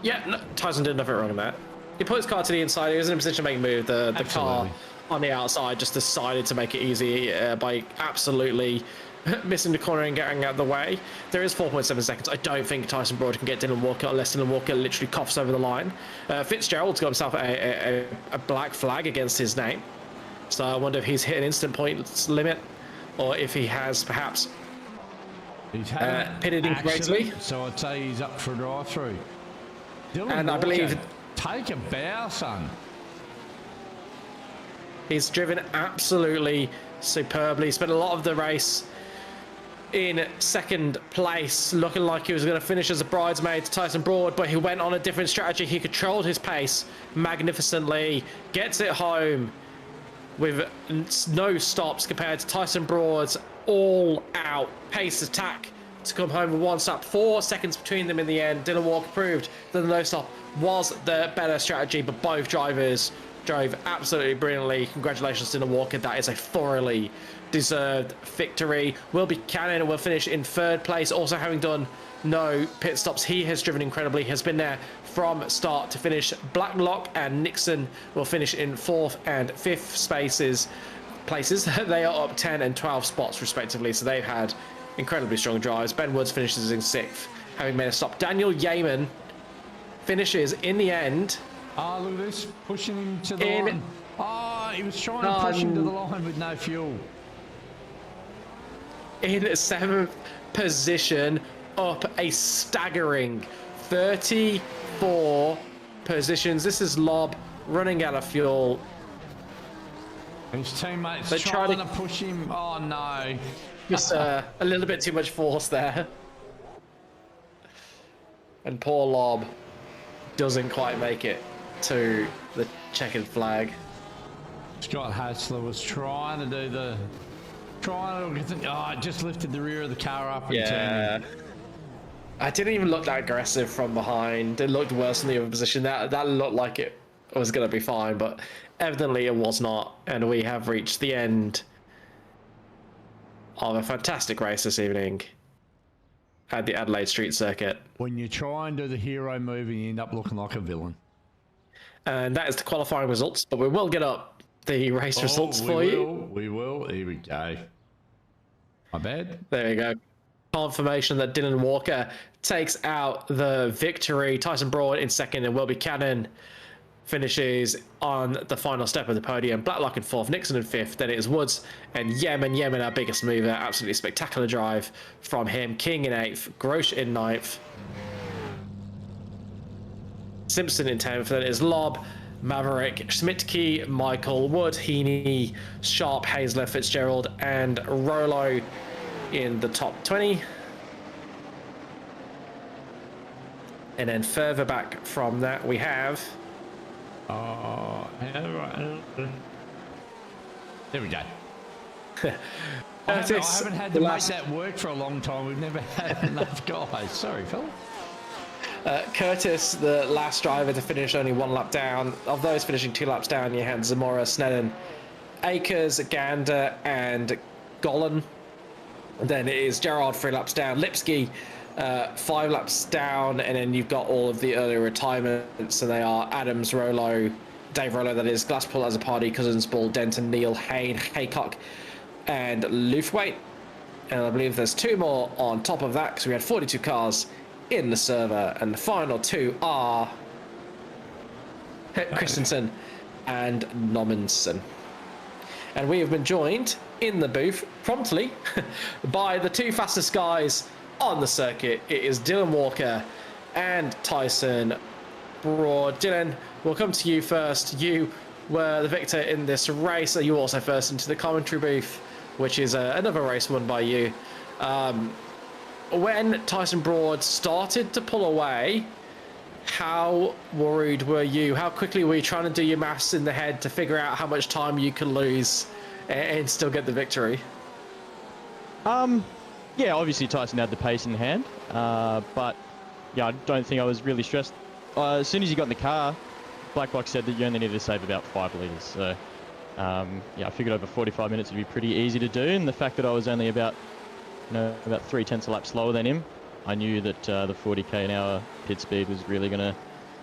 Yeah, no, Tyson did nothing wrong in that. He put his car to the inside. He was in a position to make a move. The car on the outside just decided to make it easy by absolutely missing the corner and getting out of the way. There is 4.7 seconds. I don't think Tyson Broad can get Dylan Walker unless Dylan Walker literally coughs over the line. Fitzgerald's got himself a black flag against his name. So I wonder if he's hit an instant points limit or if he has perhaps He's had pitted incorrectly. So I'd say he's up for a drive-through. And I believe take a bow, son. He's driven absolutely superbly. Spent a lot of the race in second place, looking like he was going to finish as a bridesmaid to Tyson Broad, but he went on a different strategy. He controlled his pace magnificently, gets it home with no stops compared to Tyson Broad's all-out pace attack to come home with one stop. 4 seconds between them in the end. Dylan Walker proved that the no stop was the better strategy, but both drivers drove absolutely brilliantly. Congratulations to Dylan Walker. That is a thoroughly deserved victory. Will Buchanan will finish in 3rd place, also having done no pit stops. He has driven incredibly. He has been there from start to finish. Blacklock and Nixon will finish in 4th and 5th places. They are up 10 and 12 spots respectively, so they've had incredibly strong drives. Ben Woods finishes in 6th, having made a stop. Daniel Yeaman finishes in the end. Oh, look at this, pushing him to the line. Oh, he was trying to push him to the line with no fuel. In 7th position, up a staggering 34 positions. This is Lob running out of fuel. His teammates trying to push him. Oh no. Just a little bit too much force there. And poor Lob doesn't quite make it to the checkered flag. Scott Hassler was trying to do the... it just lifted the rear of the car up and turned. I didn't even look that aggressive from behind. It looked worse in the other position. That looked like it was going to be fine, but evidently it was not. And we have reached the end of a fantastic race this evening at the Adelaide Street Circuit. When you try and do the hero move and you end up looking like a villain. And that is the qualifying results, but we will get up the race results for you. We will. Here we go. My bad. There we go. Confirmation that Dylan Walker takes out the victory. Tyson Broad in 2nd and Will Buchanan finishes on the final step of the podium. Blacklock in 4th, Nixon in 5th. Then it is Woods and Yemen, our biggest mover. Absolutely spectacular drive from him. King in 8th, Grosh in 9th. Simpson in 10th. Then it is Lob, Maverick, Schmidtke, Michael, Wood, Heaney, Sharp, Haisler, Fitzgerald, and Rolo in the top 20. And then further back from that, we have... There we go. I Curtis, haven't had to make that work for a long time. We've never had enough guys. Sorry, fella. Curtis, the last driver to finish only 1 lap down. Of those finishing 2 laps down, you had Zamora, Snedden, Akers, Gander, and Golan. And then it is Gerard 3 laps down, Lipsky 5 laps down, and then you've got all of the early retirements. So they are Adams, Rollo, Dave Rollo, that is, Glasspool as a party, Cousins, Ball, Denton, Neil, Hayne, Haycock, and Luthwaite. And I believe there's 2 more on top of that, because we had 42 cars in the server, and the final 2 are Christensen and Nommensen. And we have been joined in the booth promptly by the 2 fastest guys on the circuit. It is Dylan Walker and Tyson Broad. Dylan, we'll come to you first. You were the victor in this race. You were also first into the commentary booth, which is another race won by you. When Tyson Broad started to pull away, how worried were you? How quickly were you trying to do your maths in the head to figure out how much time you could lose and still get the victory? Yeah, obviously Tyson had the pace in hand, but yeah, I don't think I was really stressed. As soon as you got in the car, Black Box said that you only needed to save about 5 litres. So yeah, I figured over 45 minutes it'd be pretty easy to do, and the fact that I was only about 3/10 a lap slower than him, I knew that the 40k an hour pit speed was really going to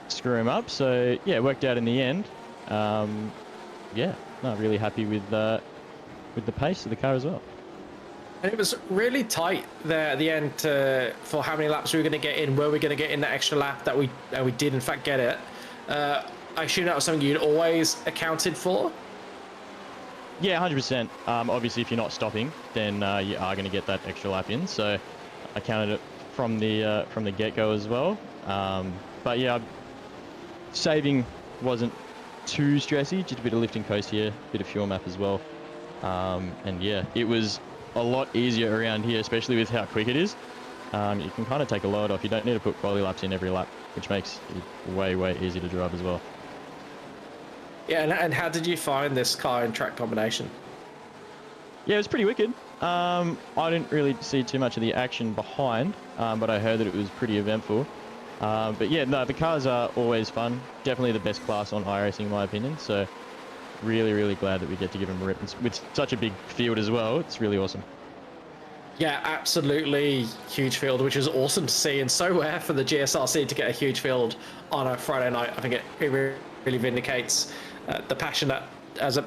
screw him up. So yeah, it worked out in the end. Yeah, no, really happy with the pace of the car as well. And it was really tight there at the end for how many laps we were going to get in. Were we going to get in that extra lap that we did in fact get it? I assume that was something you'd always accounted for? Yeah, 100%. Obviously, if you're not stopping, then you are going to get that extra lap in. So I counted it from the get-go as well. But yeah, saving wasn't too stressy. Just a bit of lift and coast here, a bit of fuel map as well. And yeah, it was a lot easier around here, especially with how quick it is. You can kind of take a load off. You don't need to put quality laps in every lap, which makes it way, way easier to drive as well. Yeah, and how did you find this car and track combination? Yeah, it was pretty wicked. I didn't really see too much of the action behind, but I heard that it was pretty eventful. But yeah, no, the cars are always fun. Definitely the best class on iRacing, in my opinion. So really, really glad that we get to give them a rip. With such a big field as well, it's really awesome. Yeah, absolutely huge field, which is awesome to see, and so rare for the GSRC to get a huge field on a Friday night. I think it really vindicates the passion that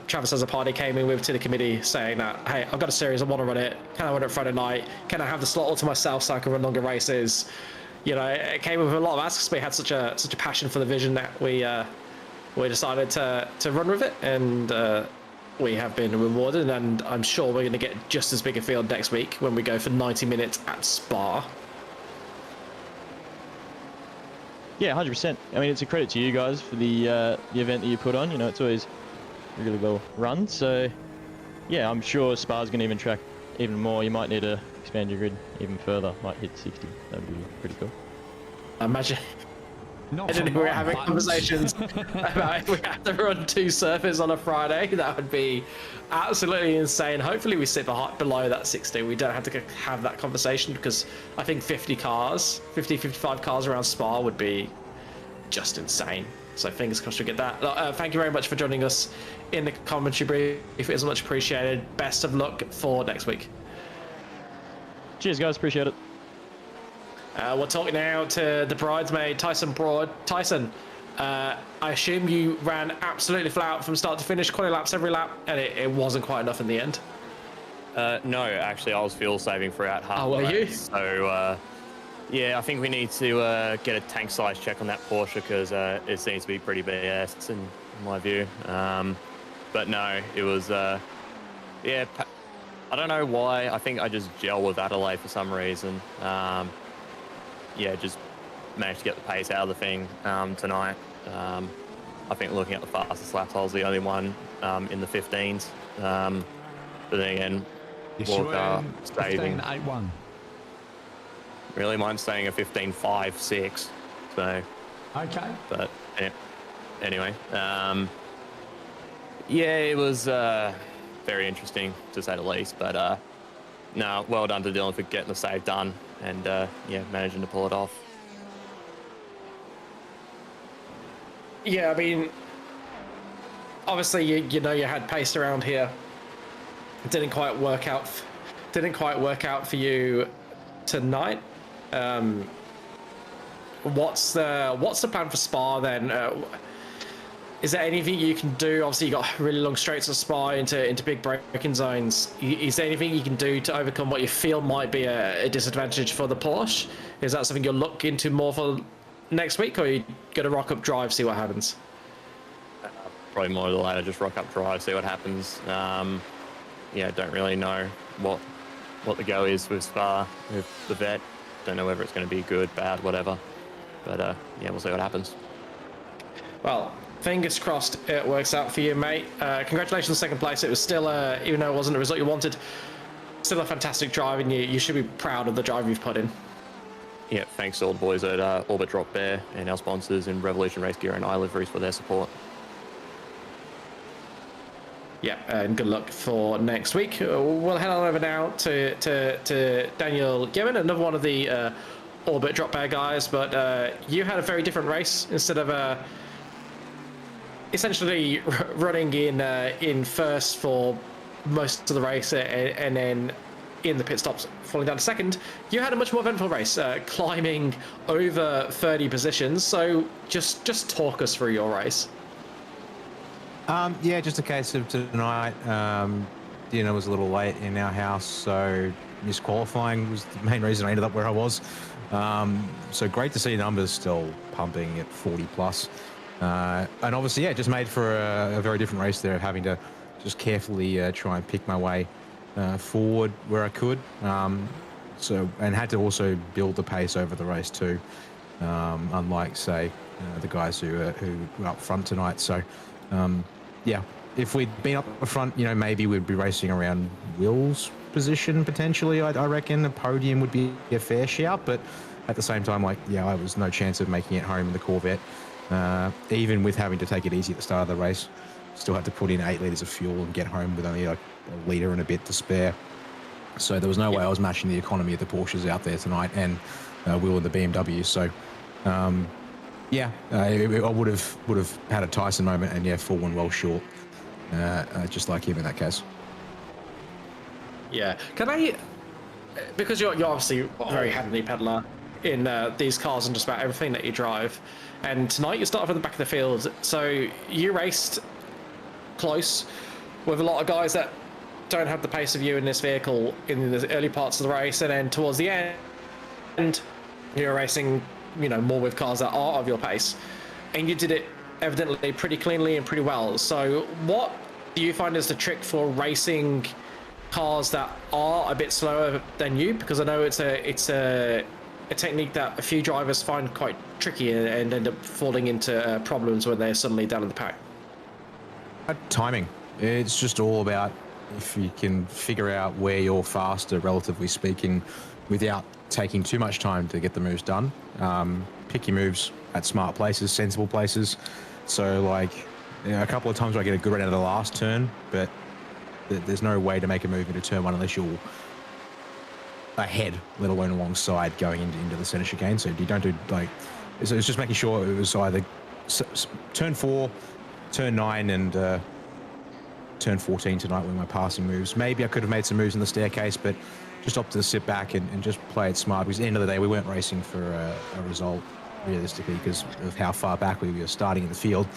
Travis as a party came in with to the committee, saying that, hey, I've got a series, I want to run it. Can I run it Friday night? Can I have the slot all to myself so I can run longer races? You know, it came with a lot of asks. We had such a passion for the vision that we decided to run with it, and we have been rewarded. And I'm sure we're going to get just as big a field next week when we go for 90 minutes at Spa. Yeah, 100%. I mean, it's a credit to you guys for the event that you put on. You know, it's always really well run. So, yeah, I'm sure Spa's going to even track even more. You might need to expand your grid even further. Might hit 60. That'd be pretty cool. Imagine. Not And we're having conversations about if we have to run 2 surfers on a Friday. That would be absolutely insane. Hopefully we sit below that 60. We don't have to have that conversation, because I think 55 cars around Spa would be just insane. So fingers crossed we get that. Thank you very much for joining us in the commentary brief. It is much appreciated. Best of luck for next week. Cheers, guys. Appreciate it. We'll talk now to the bridesmaid, Tyson Broad. Tyson, I assume you ran absolutely flat out from start to finish, quality laps every lap, and it wasn't quite enough in the end. No, actually, I was fuel saving throughout half. Oh, were you? So, yeah, I think we need to get a tank size check on that Porsche, because it seems to be pretty BS in my view. But no, it was, yeah, I don't know why. I think I just gel with Adelaide for some reason. Yeah, just managed to get the pace out of the thing tonight. I think looking at the fastest laps, I was the only one in the 15s. But then again, Walker saving 15.81. Really, mine's staying a 15.56. So, Okay. but anyway, yeah, it was very interesting to say the least. But no, well done to Dylan for getting the save done and yeah, managing to pull it off. Yeah, I mean, obviously you know you had pace around here. It didn't quite work out. Didn't quite work out for you tonight. What's the plan for Spa then? Is there anything you can do? Obviously, you got really long straights of Spa into big braking zones. Is there anything you can do to overcome what you feel might be a disadvantage for the Porsche? Is that something you'll look into more for next week, or are you gonna rock up drive, see what happens? Probably more of the latter, just rock up drive, see what happens. Yeah, don't really know what the go is with Spa, with the vet. Don't know whether it's going to be good, bad, whatever. But yeah, we'll see what happens. Well, fingers crossed it works out for you, mate. Congratulations on second place. It was still, even though it wasn't the result you wanted, still a fantastic drive, and you should be proud of the drive you've put in. Yeah, thanks to all the boys at Orbit Drop Bear and our sponsors in Revolution Race Gear and iLiveries for their support. Yeah, and good luck for next week. We'll head on over now to Daniel Gibbon, another one of the Orbit Drop Bear guys, but you had a very different race. Instead of essentially running in first for most of the race and then in the pit stops falling down to second, you had a much more eventful race, climbing over 30 positions. So just talk us through your race. Yeah, just a case of tonight. Dinner was a little late in our house, so misqualifying was the main reason I ended up where I was. So great to see numbers still pumping at 40 plus. And obviously, yeah, just made for a very different race there, having to just carefully try and pick my way forward where I could. And had to also build the pace over the race too, unlike, say, the guys who were up front tonight. So, yeah, if we'd been up front, maybe we'd be racing around Will's position potentially. I reckon a podium would be a fair shout, but at the same time, I was no chance of making it home in the Corvette. Even with having to take it easy at the start of the race, still had to put in 8 litres of fuel and get home with only a litre and a bit to spare. So there was no way I was matching the economy of the Porsches out there tonight, and Will and the BMW. So, yeah, I would have had a Tyson moment, and yeah, fallen well short, just like him in that case. Yeah, can I? Because you're obviously a very handy peddler in these cars and just about everything that you drive. And tonight you started from the back of the field, so you raced close with a lot of guys that don't have the pace of you in this vehicle in the early parts of the race, and then towards the end, you're racing, more with cars that are of your pace, and you did it evidently pretty cleanly and pretty well. So what do you find is the trick for racing cars that are a bit slower than you? Because I know it's a technique that a few drivers find quite tricky and end up falling into problems when they're suddenly down in the pack. Timing. It's just all about if you can figure out where you're faster, relatively speaking, without taking too much time to get the moves done. Pick your moves at smart places, sensible places. So a couple of times where I get a good run out of the last turn, but there's no way to make a move into turn one unless you're ahead, let alone alongside, going into the center chicane. So you don't do so it's just making sure it was either turn 4, turn 9, and turn 14 tonight with my passing moves. Maybe I could have made some moves in the staircase, but just opted to sit back and just play it smart, because at the end of the day, we weren't racing for a result realistically because of how far back we were starting in the field.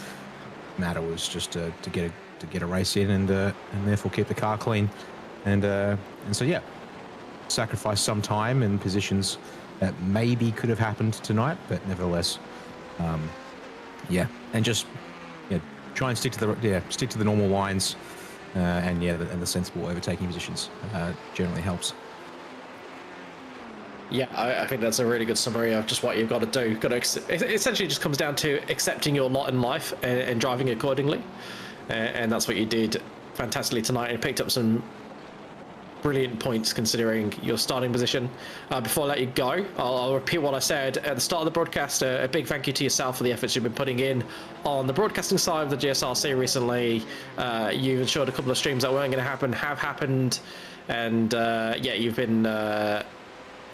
The matter was just to get a race in and therefore keep the car clean. And so, yeah, sacrifice some time and positions that maybe could have happened tonight, but nevertheless, yeah, and just try and stick to the normal lines, and the sensible overtaking positions generally helps. Yeah, I think that's a really good summary of just what you've got to do. It essentially just comes down to accepting your lot in life and driving accordingly, and that's what you did fantastically tonight. And picked up some brilliant points considering your starting position. Before I let you go, I'll repeat what I said at the start of the broadcast. A big thank you to yourself for the efforts you've been putting in on the broadcasting side of the GSRC recently. You've ensured a couple of streams that weren't going to happen have happened, and yeah, you've been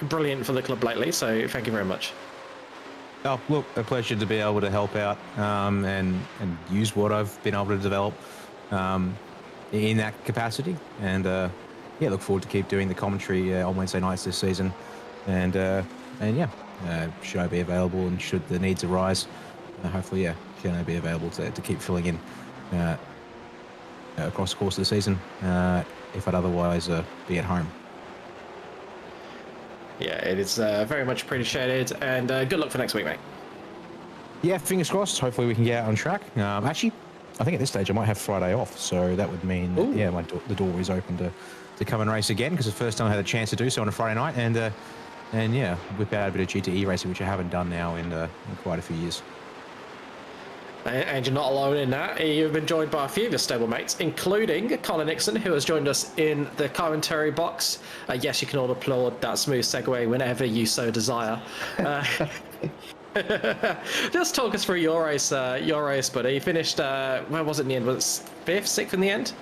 brilliant for the club lately, so thank you very much. Oh, look, a pleasure to be able to help out and use what I've been able to develop in that capacity. And yeah, look forward to keep doing the commentary on Wednesday nights this season. And yeah, should I be available, and should the needs arise, hopefully, yeah, can I be available to keep filling in across the course of the season if I'd otherwise be at home. Yeah, it is very much appreciated, and good luck for next week, mate. Yeah, fingers crossed. Hopefully we can get out on track. Actually, I think at this stage I might have Friday off, so that would mean that, yeah, the door is open to come and race again, because the first time I had a chance to do so on a Friday night, and yeah, whip out a bit of GTE racing, which I haven't done now in quite a few years. And you're not alone in that. You've been joined by a few of your stablemates, including Colin Nixon, who has joined us in the commentary box. Yes, you can all applaud that smooth segue whenever you so desire. Just talk us through your race, buddy. You finished, where was it in the end? Was it 5th, 6th in the end?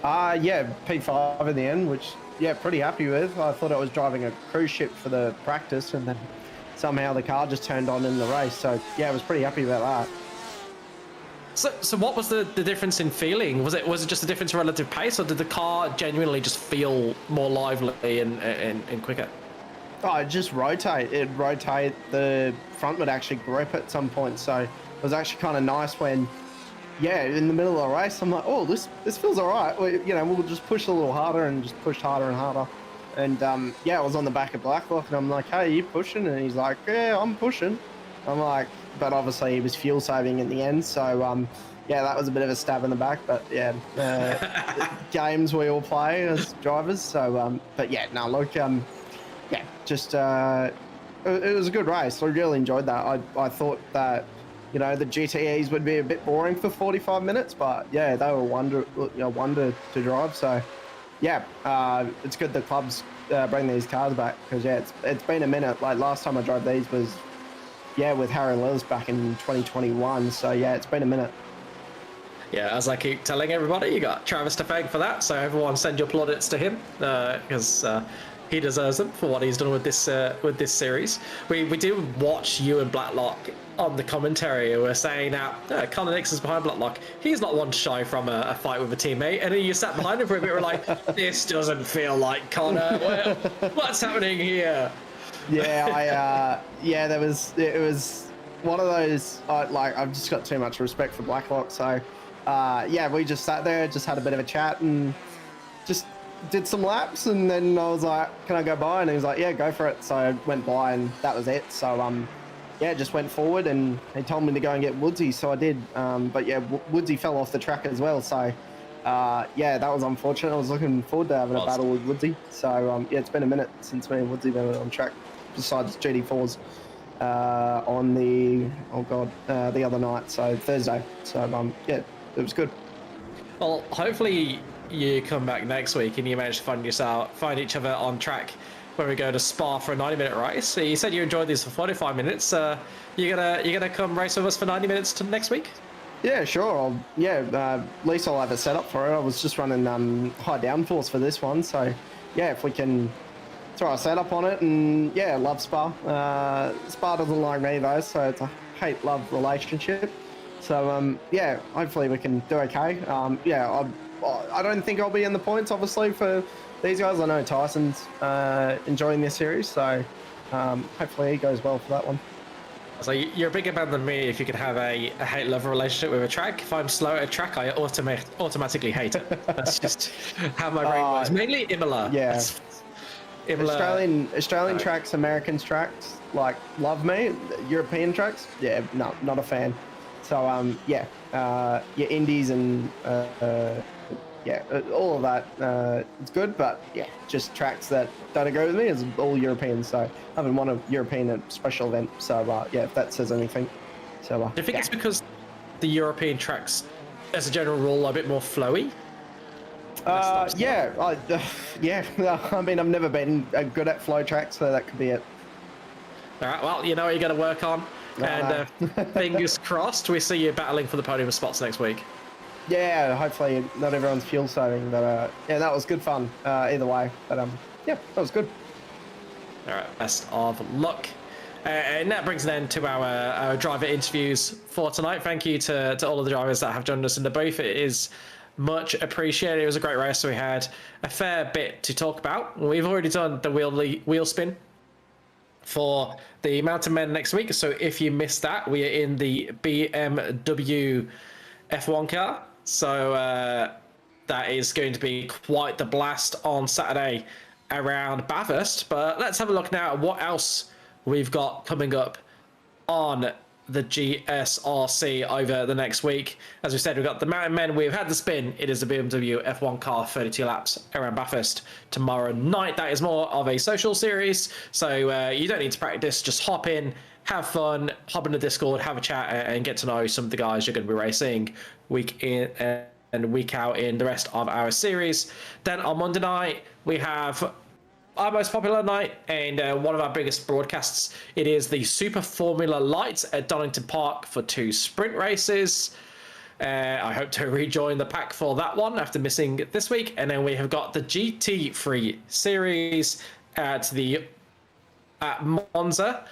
Yeah, P5 in the end, which, yeah, pretty happy with. I thought I was driving a cruise ship for the practice, and then somehow the car just turned on in the race. So, yeah, I was pretty happy about that. So what was the difference in feeling? Was it just a difference in relative pace, or did the car genuinely just feel more lively and quicker? Oh, it just rotate. It'd rotate. The front would actually grip at some point. So it was actually kind of nice when, yeah, in the middle of the race, I'm like, oh, this feels all right. We'll just push a little harder, and just pushed harder and harder. And yeah, I was on the back of Blacklock, and I'm like, hey, you pushing? And he's like, yeah, I'm pushing. I'm like, but obviously he was fuel saving in the end. So yeah, that was a bit of a stab in the back. But yeah, games we all play as drivers. So but yeah, no, look, yeah, just it was a good race. I really enjoyed that. I thought that, the GTEs would be a bit boring for 45 minutes, but yeah, they were a wonder to drive. So yeah, it's good the clubs bring these cars back, because yeah, it's been a minute. Like last time I drove these was, yeah, with Harry Lillis back in 2021. So yeah, it's been a minute. Yeah, as I keep telling everybody, you got Travis to thank for that. So everyone send your plaudits to him, because he deserves them for what he's done with this series. We do watch you and Blacklock on the commentary. We're saying that Colin Nixon's behind Blacklock. He's not one shy from a fight with a teammate. And then you sat behind him for a bit. We're like, this doesn't feel like Connor. What's happening here? Yeah, it was one of those, I've just got too much respect for Blacklock. So yeah, we just sat there, just had a bit of a chat, and just did some laps, and then I was like, can I go by? And he was like, yeah, go for it. So I went by, and that was it. So yeah, just went forward, and he told me to go and get Woodsy, so I did. But yeah, Woodsy fell off the track as well. So yeah, that was unfortunate. I was looking forward to having a battle with Woodsy. So yeah, it's been a minute since me and Woodsy been on track, besides GT4s on the other night, so Thursday. So yeah, it was good. Well, hopefully you come back next week and you manage to find each other on track when we go to Spa for a 90-minute race. So you said you enjoyed these for 45 minutes. You gonna come race with us for 90 minutes to next week? Yeah, sure. At least I'll have a setup for it. I was just running high downforce for this one, so yeah, if we can throw a setup on it. And yeah, love Spa. Spa doesn't like me though, so it's a hate-love relationship. So yeah, hopefully we can do okay. Yeah, I don't think I'll be in the points, obviously, for these guys. I know Tyson's enjoying this series, so hopefully he goes well for that one. So you're a bigger man than me if you could have a hate-love relationship with a track. If I'm slow at a track, I automatically hate it. That's just how my brain works. Mainly Imola. Yeah. Imola. Australian tracks, Americans tracks, love me. European tracks, yeah, no, not a fan. So yeah, your indies and yeah, all of that, it's good, but yeah, just tracks that don't agree with me is all European. So I haven't won a European special event. So yeah, if that says anything. So do you think it's because the European tracks, as a general rule, are a bit more flowy? Yeah, yeah. I mean, I've never been good at flow tracks, so that could be it. All right, well, you know what you got to work on. No. Fingers crossed, we see you battling for the podium spots next week. Yeah, hopefully not everyone's fuel saving, but yeah, that was good fun either way. But yeah, that was good. All right, best of luck. And that brings an end to our driver interviews for tonight. Thank you to all of the drivers that have joined us in the booth. It is much appreciated. It was a great race. So we had a fair bit to talk about. We've already done the wheel spin for the MtnMen next week. So if you missed that, we are in the BMW F1 car. So that is going to be quite the blast on Saturday around Bathurst. But let's have a look now at what else we've got coming up on the GSRC over the next week. As we said, we've got the MtnMen, we've had the spin. It is the BMW F1 car, 32 laps around Bathurst tomorrow night. That is more of a social series, so you don't need to practice. Just hop in, have fun, hop in the Discord, have a chat, and get to know some of the guys you're going to be racing week in and week out in the rest of our series. Then on Monday night, we have our most popular night and one of our biggest broadcasts. It is the Super Formula Light at Donington Park for 2 sprint races. I hope to rejoin the pack for that one after missing this week. And then we have got the GT3 series at Monza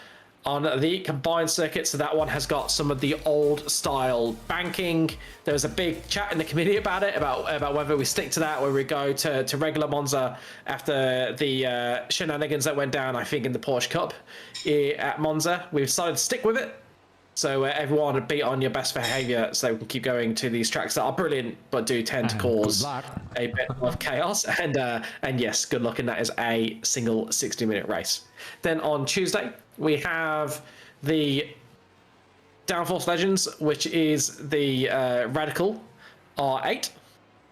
on the combined circuit. So that one has got some of the old style banking. There was a big chat in the community about it, about whether we stick to that, where we go to regular Monza after the shenanigans that went down, I think, in the Porsche Cup at Monza. We've decided to stick with it. So everyone be on your best behavior so we can keep going to these tracks that are brilliant, but do tend to cause a bit of chaos. And yes, good luck, and that is a single 60-minute race. Then on Tuesday, we have the Downforce Legends, which is the Radical R8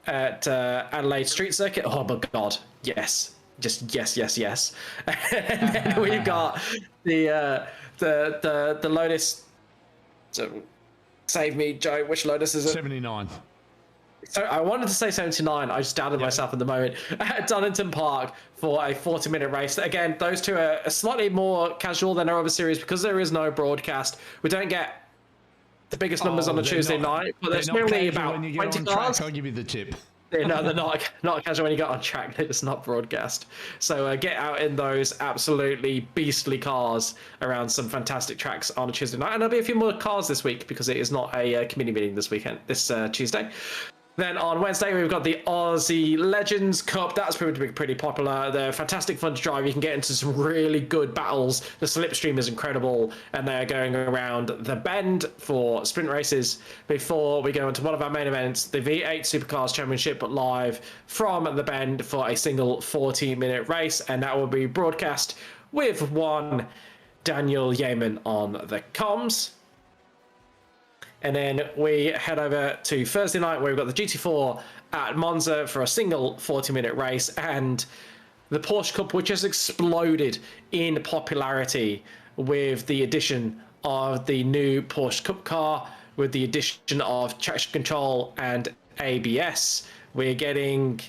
at Adelaide Street Circuit. Oh my God, yes. Just yes. And then we've got the Lotus. So, save me, Joe. Which Lotus is it? 79. So I wanted to say 79. I just doubted myself at the moment. At Donington Park for a 40-minute race. Again, those two are slightly more casual than our other series because there is no broadcast. We don't get the biggest numbers on a Tuesday night, but there's only about 20 cars. I'll give you the tip. No, they're not casual when you get on track. They're just not broadcast. So get out in those absolutely beastly cars around some fantastic tracks on a Tuesday night. And there'll be a few more cars this week because it is not a committee meeting this Tuesday. Then on Wednesday, we've got the Aussie Legends Cup. That's proved to be pretty popular. They're fantastic fun to drive. You can get into some really good battles. The slipstream is incredible, and they're going around the bend for sprint races before we go into one of our main events, the V8 Supercars Championship live from the bend for a single 40-minute race, and that will be broadcast with one Daniel Yeaman on the comms. And then we head over to Thursday night where we've got the GT4 at Monza for a single 40-minute race, and the Porsche Cup, which has exploded in popularity with the addition of the new Porsche Cup car, with the addition of traction control and ABS. We're getting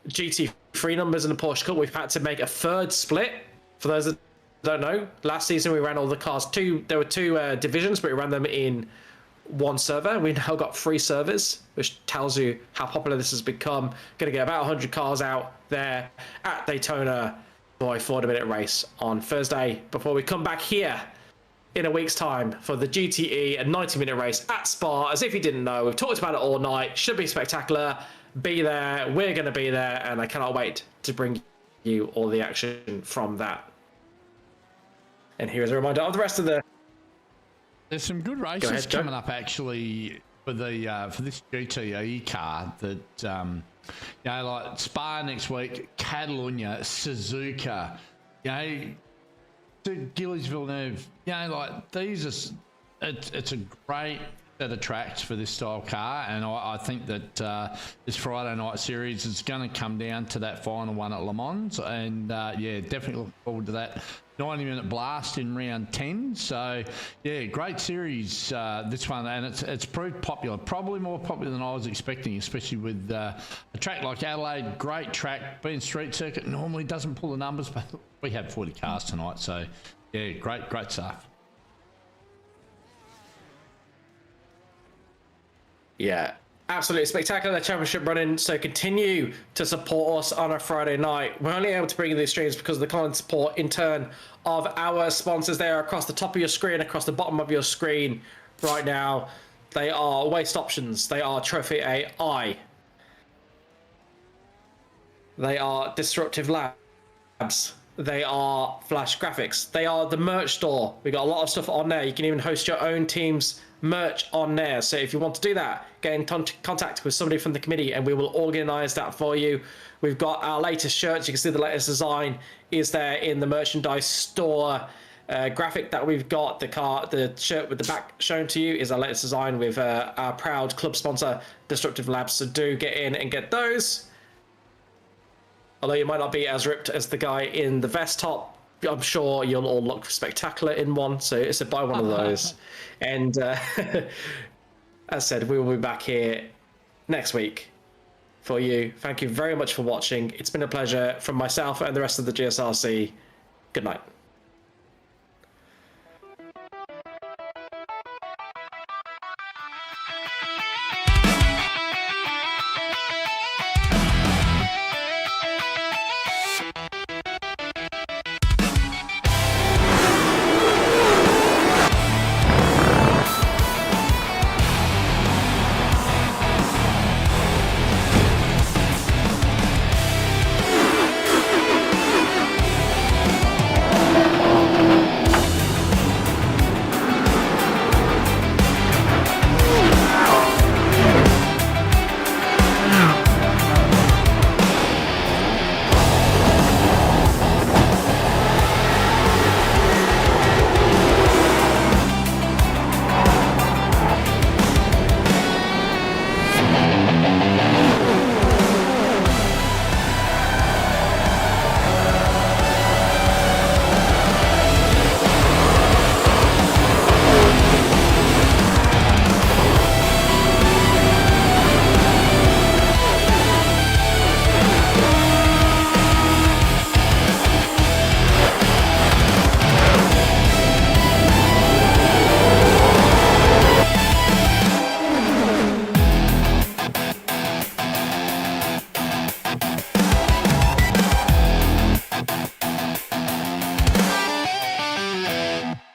GT3 numbers in the Porsche Cup. We've had to make a third split. For those that don't know, last season we ran all the cars. There were two divisions, but we ran them in one server. We now got 3 servers, which tells you how popular this has become. Going to get about 100 cars out there at Daytona for a 40-minute race on Thursday before we come back here in a week's time for the GTE, a 90-minute race at Spa. As if you didn't know, we've talked about it all night. Should be spectacular. Be there. We're going to be there, and I cannot wait to bring you all the action from that. And here is a reminder of the rest of the... There's some good races coming up actually for the for this GTE car that like Spa next week, Catalunya, Suzuka, Gillies Villeneuve, like these are it's a great set of tracks for this style car, and I think that this Friday night series is going to come down to that final one at Le Mans, and yeah, definitely looking forward to that 90-minute blast in round 10. So yeah, great series this one, and it's proved popular, probably more popular than I was expecting, especially with a track like Adelaide. Great track, being street circuit normally doesn't pull the numbers, but we had 40 cars tonight, so yeah, great stuff. Yeah, absolutely spectacular championship running. So continue to support us on a Friday night. We're only able to bring you these streams because of the kind support in turn of our sponsors there across the top of your screen, across the bottom of your screen right now. They are Waste Options. They are Trophy AI. They are Disruptive Labs. They are Flash Graphics. They are the merch store. We got a lot of stuff on there. You can even host your own team's merch on there. So if you want to do that, get in contact with somebody from the committee and we will organize that for you. We've got our latest shirts. You can see the latest design is there in the merchandise store graphic that we've got. The shirt with the back shown to you is our latest design with our proud club sponsor, Disruptive Labs. So do get in and get those. Although you might not be as ripped as the guy in the vest top, I'm sure you'll all look spectacular in one. So buy one of those. And as I said, we will be back here next week for you. Thank you very much for watching. It's been a pleasure from myself and the rest of the GSRC. Good night.